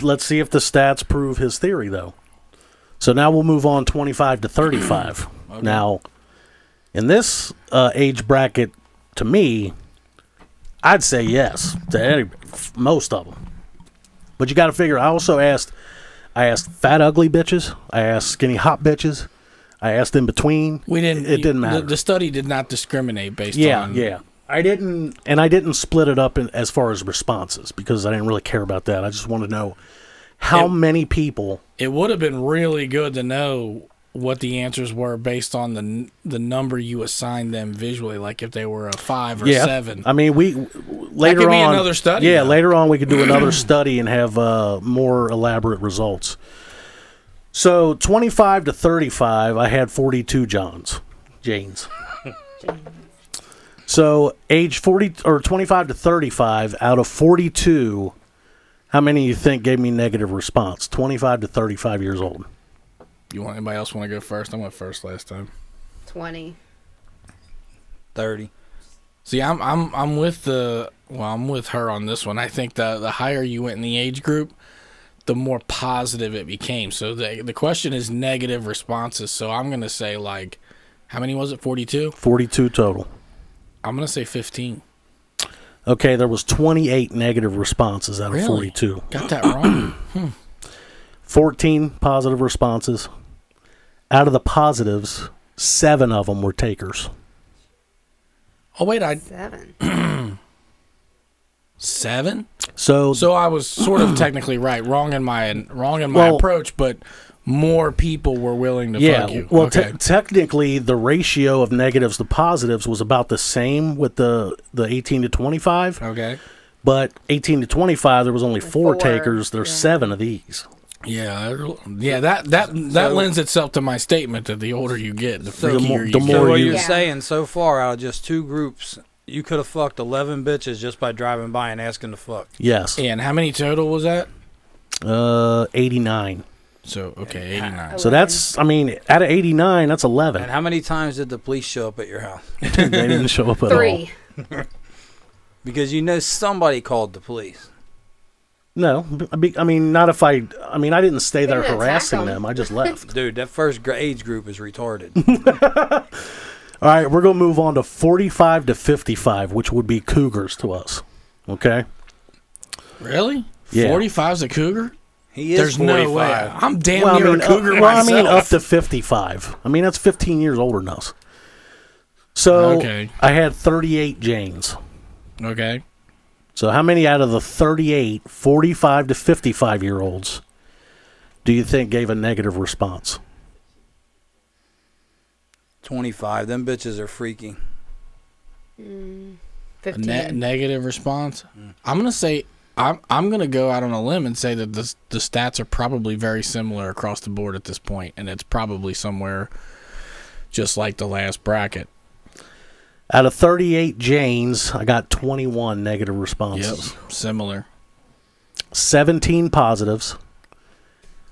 let's see if the stats prove his theory though. So now we'll move on 25 to 35. Okay. Now, in this age bracket, to me, I'd say yes to most of them. But you got to figure. I asked fat ugly bitches. I asked skinny hot bitches. I asked in between. We didn't. It didn't matter. The study did not discriminate based on. Yeah. I didn't split it up as far as responses because I didn't really care about that. I just wanted to know how many people. It would have been really good to know what the answers were based on the number you assigned them visually, like if they were a 5 or 7. I mean, later could be on another study, Yeah, though. later on we could do another study and have more elaborate results. So 25 to 35, I had 42 Janes. So age 40 or 25 to 35, out of 42, how many you think gave me negative response? 25 to 35 years old. Anybody else want to go first? I went first last time. 20. 30. See, I'm with I'm with her on this one. I think the higher you went in the age group, the more positive it became. So the question is negative responses. So I'm gonna say like, how many was it? 42. 42 total. I'm gonna say 15. Okay, there was 28 negative responses out of 42. Got that wrong. 14 positive responses. Out of the positives, 7 of them were takers. Oh wait, 7. 7. So I was sort of technically right, wrong in my approach, but more people were willing to fuck you. Well, Okay. technically, the ratio of negatives to positives was about the same with the 18 to 25. Okay. But 18 to 25, there was only 4 4, takers. There's 7 of these. Yeah, that lends itself to my statement that the older you get, the freakier you the get. more So what you- you're Yeah. saying so far, out of just 2 groups, you could have fucked 11 bitches just by driving by and asking to fuck. Yes. And how many total was that? 89. So, okay, 89. So that's, I mean, out of 89, that's 11. And how many times did the police show up at your house? They didn't show up at 3. all. Because you know somebody called the police. No, I mean, not if I mean, I didn't stay there didn't attack harassing them. them. I just left. Dude, that first age group is retarded. All right, we're going to move on to 45 to 55, which would be cougars to us. Okay? Really? Yeah. 45's a cougar? He is There's 45. no way. I'm damn Well, near a cougar I mean, up myself. to 55. I mean, that's 15 years older than us. So Okay. I had 38 Janes. Okay. So how many out of the 38, 45 to 55-year-olds do you think gave a negative response? 25. Them bitches are freaky. 15. Negative response? I'm going to say, I'm going to go out on a limb and say that the stats are probably very similar across the board at this point, and it's probably somewhere just like the last bracket. Out of 38 Janes, I got 21 negative responses. Yep, similar. 17 positives,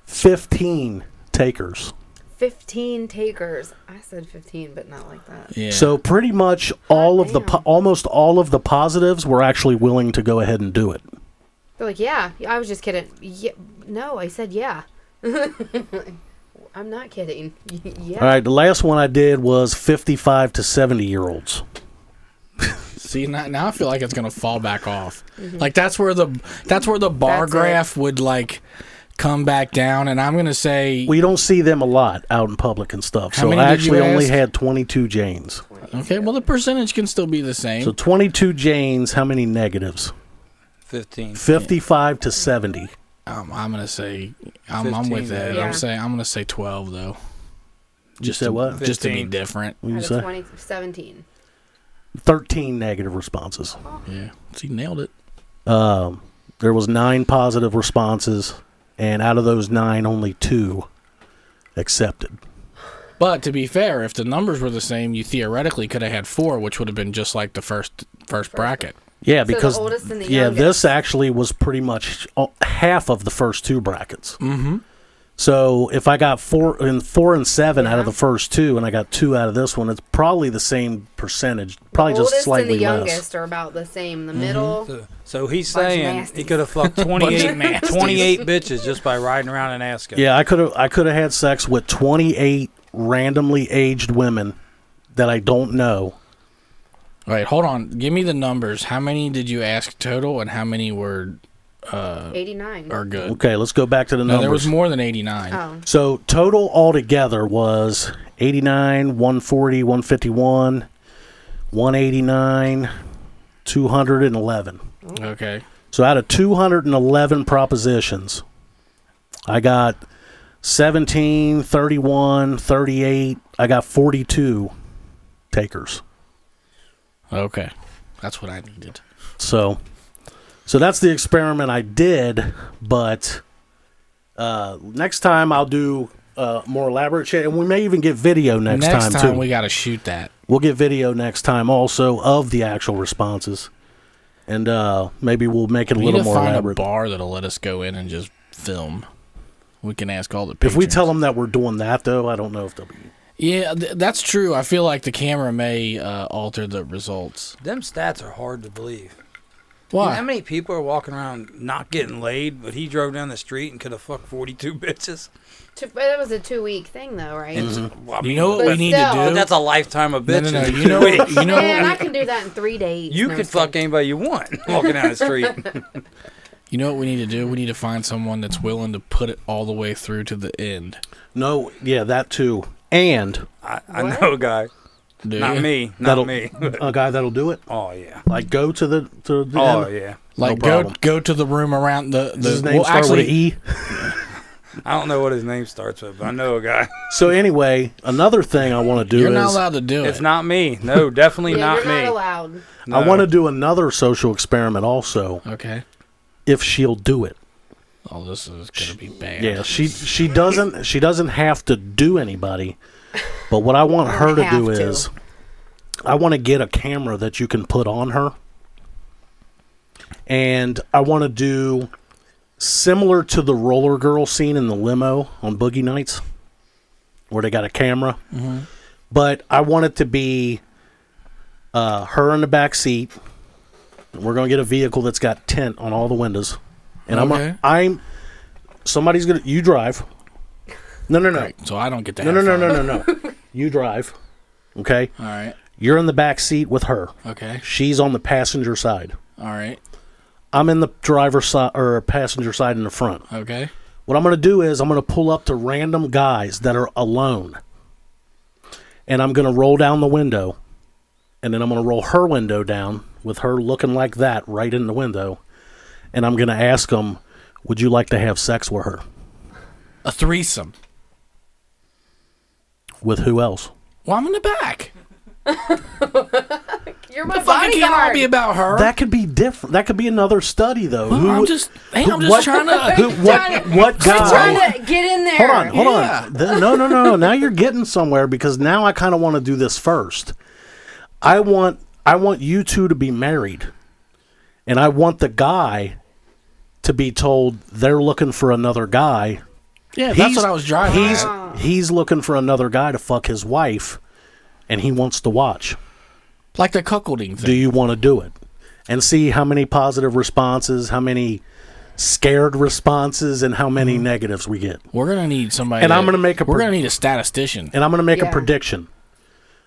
15 takers. 15 takers. I said 15, but not like that. Yeah. So pretty much all of the damn. almost all of the positives were actually willing to go ahead and do it. They're like, yeah, I was just kidding. Yeah, no, I said yeah. I'm not kidding. Yeah. All right, the last one I did was 55 to 70-year-olds. See, now I feel like it's gonna fall back off. Like that's where the bar That's it. graph would like come back down, and I'm gonna say We don't see them a lot out in public and stuff. How So many I did you actually only ask? had 22 Janes. okay. Well, the percentage can still be the same. So 22 Janes, how many negatives? 15. 55 to 70. I'm gonna say I'm with 15, that. yeah. I'm gonna say 12 though. You said what? Just to be 15. different. What did you Out of say? 20, 17. 13 negative responses. Yeah. See, nailed it. There was 9 positive responses, and out of those 9, only 2 accepted. But to be fair, if the numbers were the same, you theoretically could have had 4, which would have been just like the first bracket. Yeah, So the because oldest and the yeah, youngest. this actually was pretty much half of the first 2 brackets. Mm-hmm. So if I got 4 and 7 out of the first 2, and I got 2 out of this one, it's probably the same percentage, probably The just oldest slightly and the less. youngest are about the same. The middle. So he's Bunch of saying he nasties. could have fucked 28 bitches just by riding around and asking. Yeah, I could have had sex with 28 randomly aged women that I don't know. Wait, hold on. Give me the numbers. How many did you ask total, and how many were 89. are good? Okay, let's go back to the No, numbers. there was more than 89. Oh. So total altogether was 89, 140, 151, 189, 211. Okay. So out of 211 propositions, I got 17, 31, 38. I got 42 takers. Okay. That's what I needed. So that's the experiment I did, but next time I'll do more elaborate shit, and we may even get video next time too. we got to shoot that. We'll get video next time also of the actual responses, and maybe we'll make it a We little need to more find elaborate. a bar that'll let us go in and just film. We can ask all the If we patrons. tell them that we're doing that, though, I don't know if they'll be. Yeah, that's true. I feel like the camera may alter the results. Them stats are hard to believe. Why? You know how many people are walking around not getting laid, but he drove down the street and could have fucked 42 bitches? That was a 2-week thing, though, right? Well, I You mean, know what But we need to still- do? that's a lifetime of bitches. No. You know what? You know Man, I what? can do that in 3 days. You No, could I'm just kidding. fuck anybody you want walking down the street. You know what we need to do? We need to find someone that's willing to put it all the way through to the end. No, yeah, that too, and I know a guy. Do Not you? me. that'll Not me. a guy that'll do it. Oh, yeah. Like go to the Oh, end. yeah. Like No problem. go to the room around the Does his name well, start actually, with an E? I don't know what his name starts with, but I know a guy. So anyway, another thing I want to do You're is not allowed to do It's it. not me. No, definitely Yeah, not you're me. not allowed. No. I want to do another social experiment also, Okay. if she'll do it. Oh, this is gonna be bad. Yeah, she doesn't have to do anybody, but what I want her to do Have to. is I want to get a camera that you can put on her, and I want to do similar to the roller girl scene in the limo on Boogie Nights, where they got a camera, but I want it to be her in the back seat. We're gonna get a vehicle that's got tint on all the windows, and Okay. somebody's gonna you drive. No. Right, so I don't get to No, have no, fun. no. You drive. Okay? All right. You're in the back seat with her. Okay. She's on the passenger side. All right. I'm in the driver's side or passenger side in the front. Okay. What I'm going to do is I'm going to pull up to random guys that are alone. And I'm going to roll down the window. And then I'm going to roll her window down with her looking like that right in the window. And I'm going to ask them, would you like to have sex with her? A threesome. With who else? Well, I'm in the back. You're my The fucking can't all bodyguard. be about her. That could be different. That could be another study, though. Well, I'm just what- trying to. What guy? Trying to get in there. Hold Yeah. on. No. Now you're getting somewhere because now I kind of want to do this first. I want you two to be married, and I want the guy to be told they're looking for another guy. Yeah, that's what I was driving. at. He's looking for another guy to fuck his wife, and he wants to watch. Like the cuckolding thing. Do you want to do it? And see how many positive responses, how many scared responses, and how many negatives we get. We're gonna need somebody. And I'm gonna make a We're gonna need a statistician. And I'm going to make a Yeah. prediction.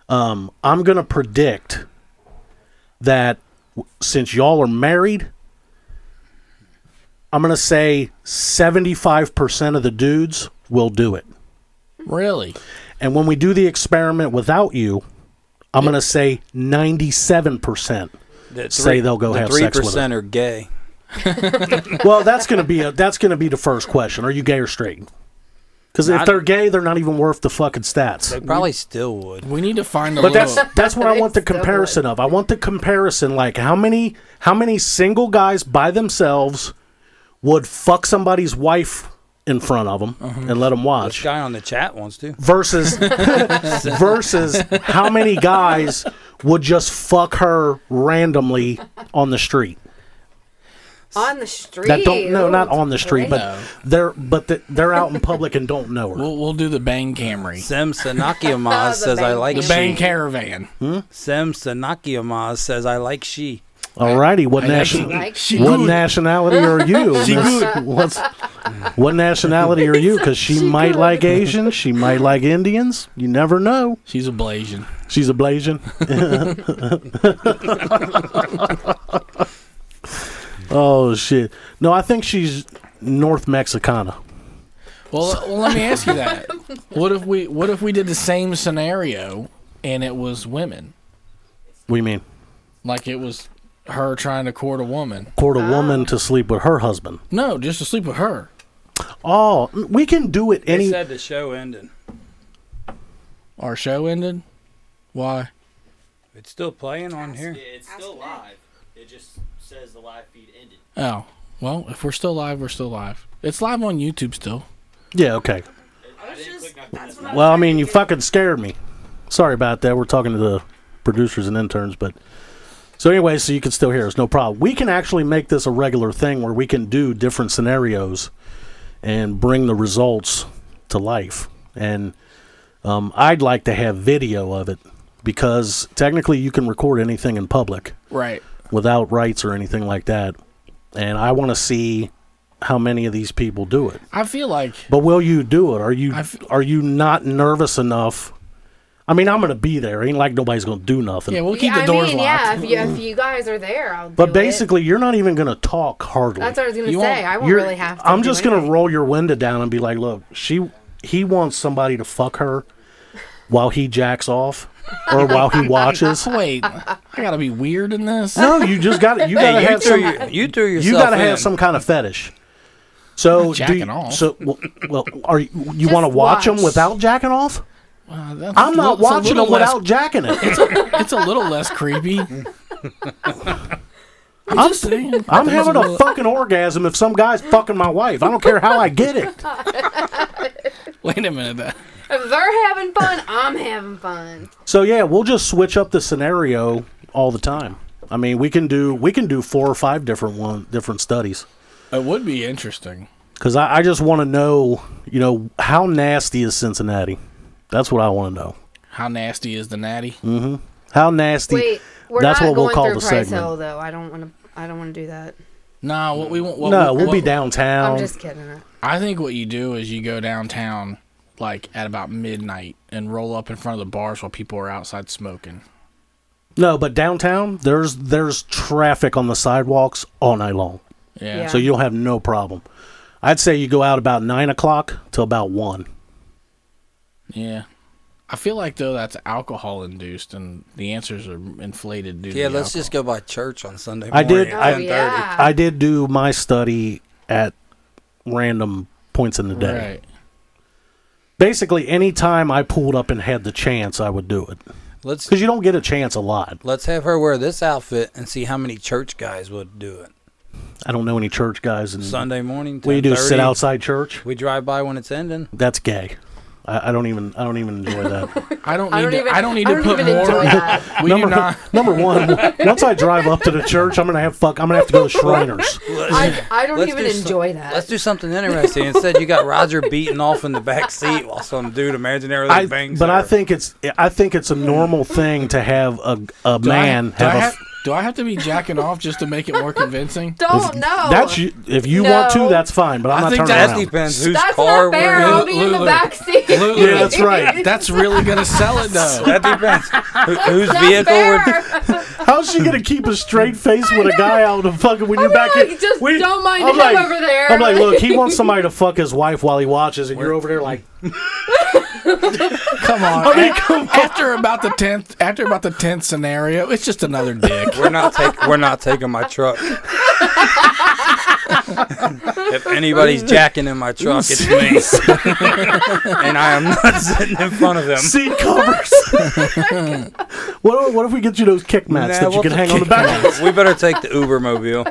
I'm going to predict that since y'all are married, I'm going to say 75% of the dudes will do it. Really? And when we do the experiment without you, I'm going to say 97% say they'll go have sex with her. 3% are gay. Well, that's going to be the first question. Are you gay or straight? Because if they're gay, they're not even worth the fucking stats. They probably still would. We need to find a But little. that's what I want the Still comparison of. I want the comparison, like how many single guys by themselves would fuck somebody's wife in front of them and let them This watch. guy on the chat wants to. Versus versus how many guys would just fuck her randomly on the street. On the street. That don't not on the street, Great. but they're out in public and don't know her. We'll do the bang Camry. Sem Sanakiamaz The says I bang like Camry. The bang she. caravan. Sem Sanakiamaz says I like she. Alrighty, what Like what nationality are you? She good. What nationality are you? Because she might like Asian, she might like Indians. You never know. She's a Blasian. She's a Blasian. Oh shit! No, I think she's North Mexicana. Well, let me ask you that. What if we did the same scenario and it was women? What do you mean? Like it was her trying to court a woman. Court a woman to sleep with her husband. No, just to sleep with her. Oh, we can do it They any. said the show ended. Our show ended. Why? It's still playing on here. It's still live. It just says the live feed ended. Oh, well, if we're still live, we're still live. It's live on YouTube still. Yeah, okay. I didn't click nothing. Well, I mean, you fucking scared me. Sorry about that. We're talking to the producers and interns, but so anyway, so you can still hear us, no problem. We can actually make this a regular thing where we can do different scenarios and bring the results to life. And I'd like to have video of it because technically you can record anything in public, Right. without rights or anything like that. And I want to see how many of these people do it. I feel like. But will you do it? Are you not nervous enough? I mean, I'm going to be there. Ain't like nobody's going to do nothing. Yeah, we'll keep the doors locked. Yeah, if you guys are there, I'll do But it. basically, you're not even going to talk hardly. That's what I was going to You say. won't- I won't really have to. I'm do just going to anything. roll your window down and be like, look, he wants somebody to fuck her while he jacks off or while he watches. Wait, I gotta be weird in this. No, you just got You got to have some. You threw yourself You got to in. have some kind of fetish. So, Not jacking off. So, well, are you want to watch them watch. without jacking off? That's I'm not it's a watching little them less- without jacking it. It's a little less creepy. I'm just saying. I'm having a fucking orgasm if some guy's fucking my wife. I don't care how I get it. Wait a minute. If they're having fun, I'm having fun. So yeah, we'll just switch up the scenario all the time. I mean, we can do 4 or 5 different studies. It would be interesting. Because I just want to know, how nasty is Cincinnati? That's what I want to know. How nasty is the natty? Mm-hmm. How nasty? Wait, we're That's not what we'll going call through the Price segment. Hill, though. I don't want to do that. Nah, what we want. We'll be downtown. I'm just kidding. I think what you do is you go downtown, like at about midnight, and roll up in front of the bars while people are outside smoking. No, but downtown, there's traffic on the sidewalks all night long. Yeah. So you'll have no problem. I'd say you go out about 9 o'clock till about 1. Yeah. I feel like, though, that's alcohol induced, and the answers are inflated due to Yeah, the let's just go by church on Sunday I morning. did. at 10:30. I did do my study at random points in the day. Right. Basically, any time I pulled up and had the chance, I would do it. Because you don't get a chance a lot. Let's have her wear this outfit and see how many church guys would do it. I don't know any church guys. And Sunday morning. What do you do? 10:30. Sit outside church? We drive by when it's ending. That's gay. I don't even enjoy that. I don't need to put even more. enjoy that. We do not. Number one, once I drive up to the church, I'm gonna have to go to Shriners. I don't even enjoy that. Let's do something interesting. Instead, you got Roger beating off in the back seat while some dude imaginarily bangs But her. I think it's a normal thing to have a man have a. Do I have to be jacking off just to make it more convincing? Don't know. That's if you want to, that's fine. But I'm not turning that around. depends whose That's car not fair. we're in. I'll be in the back seat. Yeah, that's right. That's really gonna sell it, though. That depends. Whose Not vehicle we're fair. How's she gonna keep a straight face with a guy out of fucking when you're back like, here? just don't mind I'm him like- over there. I'm like, look, he wants somebody to fuck his wife while he watches, and you're over there like, Come on. After about the 10th scenario, it's just another dick. We're not taking my truck. If anybody's jacking in my truck, it's me. And I am not sitting in front of them. seat covers. what if we get you those kick mats that you can hang on the back? We better take the Uber mobile.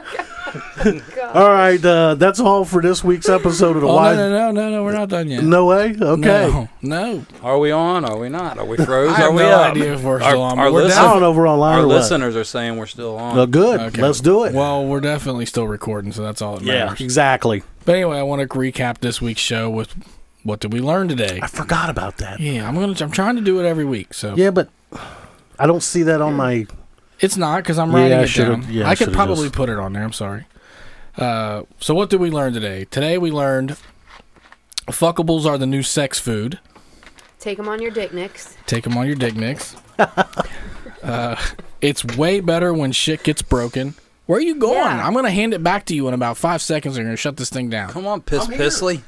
All right, that's all for this week's episode of the Wise. No, we're not done yet. No way. Okay. No. Are we on? Are we not? Are we froze? I have Are we no up? idea if we're still on. Our I don't know if we're online Our or what. listeners are saying we're still on. Well, good. Okay. Let's do it. Well, we're definitely still recording, so that's all that Yeah, matters. exactly. But anyway, I want to recap this week's show with what did we learn today? I forgot about that. Yeah, I'm trying to do it every week. So Yeah, but I don't see that on my. it's not because I'm writing I it should've- down. yeah, I I could should've probably just- put it on there. I'm sorry. So what did we learn today? Today we learned fuckables are the new sex food. Take them on your dick nicks. Take them on your dick nicks. It's way better when shit gets broken. Where are you going? Yeah. I'm going to hand it back to you in about 5 seconds. You're going to shut this thing down. Come on, Pissley.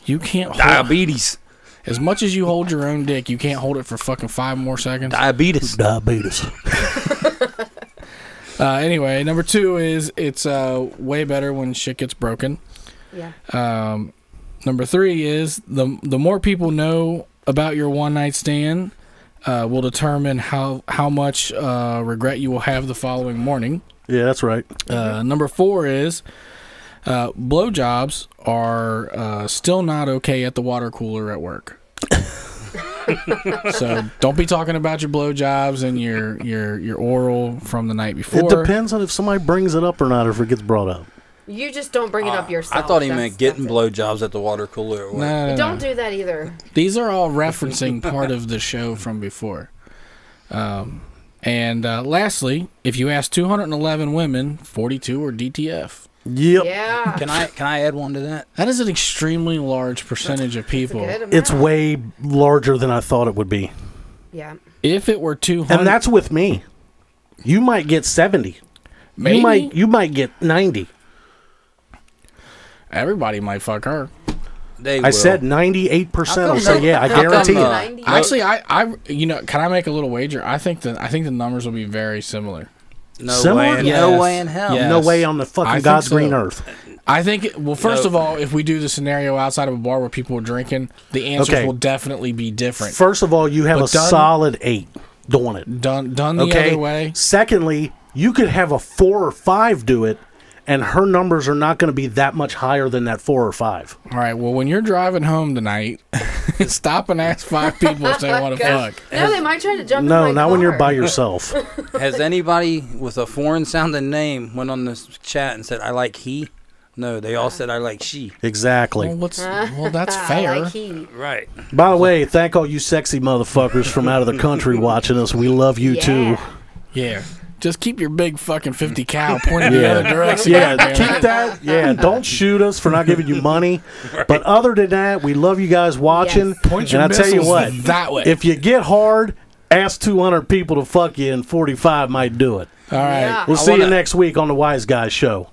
You can't hold Diabetes. as much as you hold your own dick. You can't hold it for fucking 5 more seconds. Diabetes. Anyway, number 2 is it's way better when shit gets broken. Yeah. Number 3 is the more people know about your one night stand will determine how much regret you will have the following morning. Yeah, that's right. Number 4 is blowjobs are still not okay at the water cooler at work. So don't be talking about your blowjobs and your oral from the night before. It depends on if somebody brings it up or not, or if it gets brought up. You just don't bring it up yourself. I thought he That's- meant getting that's blowjobs at the water cooler. At work. No. Don't do that either. These are all referencing part of the show from before. And lastly, if you ask 211 women, 42 are DTF. Yep. Yeah. Can I add one to that? That is an extremely large percentage of people. Good amount. It's way larger than I thought it would be. Yeah. If it were 200, And that's with me. You might get 70. maybe You might get 90. everybody might fuck her. They I will. said 98% will say yeah. I how come, guarantee it. 90? Actually, I can I make a little wager? I think the numbers will be very similar. no Similar? way. In, Yes. No way in hell. Yes. No way on the I fucking think God's so. green earth. I think, well, first No. of all, if we do the scenario outside of a bar where people are drinking, the answers Okay. will definitely be different. First of all, you have But a done- solid 8 doing it. Done the Okay. other way. Secondly, you could have a 4 or 5 do it, and her numbers are not going to be that much higher than that 4 or 5. All right. Well, when you're driving home tonight, stop and ask 5 people if they want to fuck. No, they might try to jump in No, my not when you're car. by yourself. Has anybody with a foreign sounding name went on this chat and said, I like he? No, they all said, I like she. Exactly. Well, that's I fair. like he. Right. By the way, thank all you sexy motherfuckers from out of the country watching us. We love you too. Yeah. Just keep your big fucking 50 cal pointed the Yeah. other direction. Yeah, goddamn keep it. that. Yeah, don't shoot us for not giving you money. But other than that, we love you guys watching. Yes. Point your And I tell you missiles what, that way. if you get hard, ask 200 people to fuck you, and 45 might do it. All right. Yeah. We'll I see you wanna- next week on the Wise Guys Show.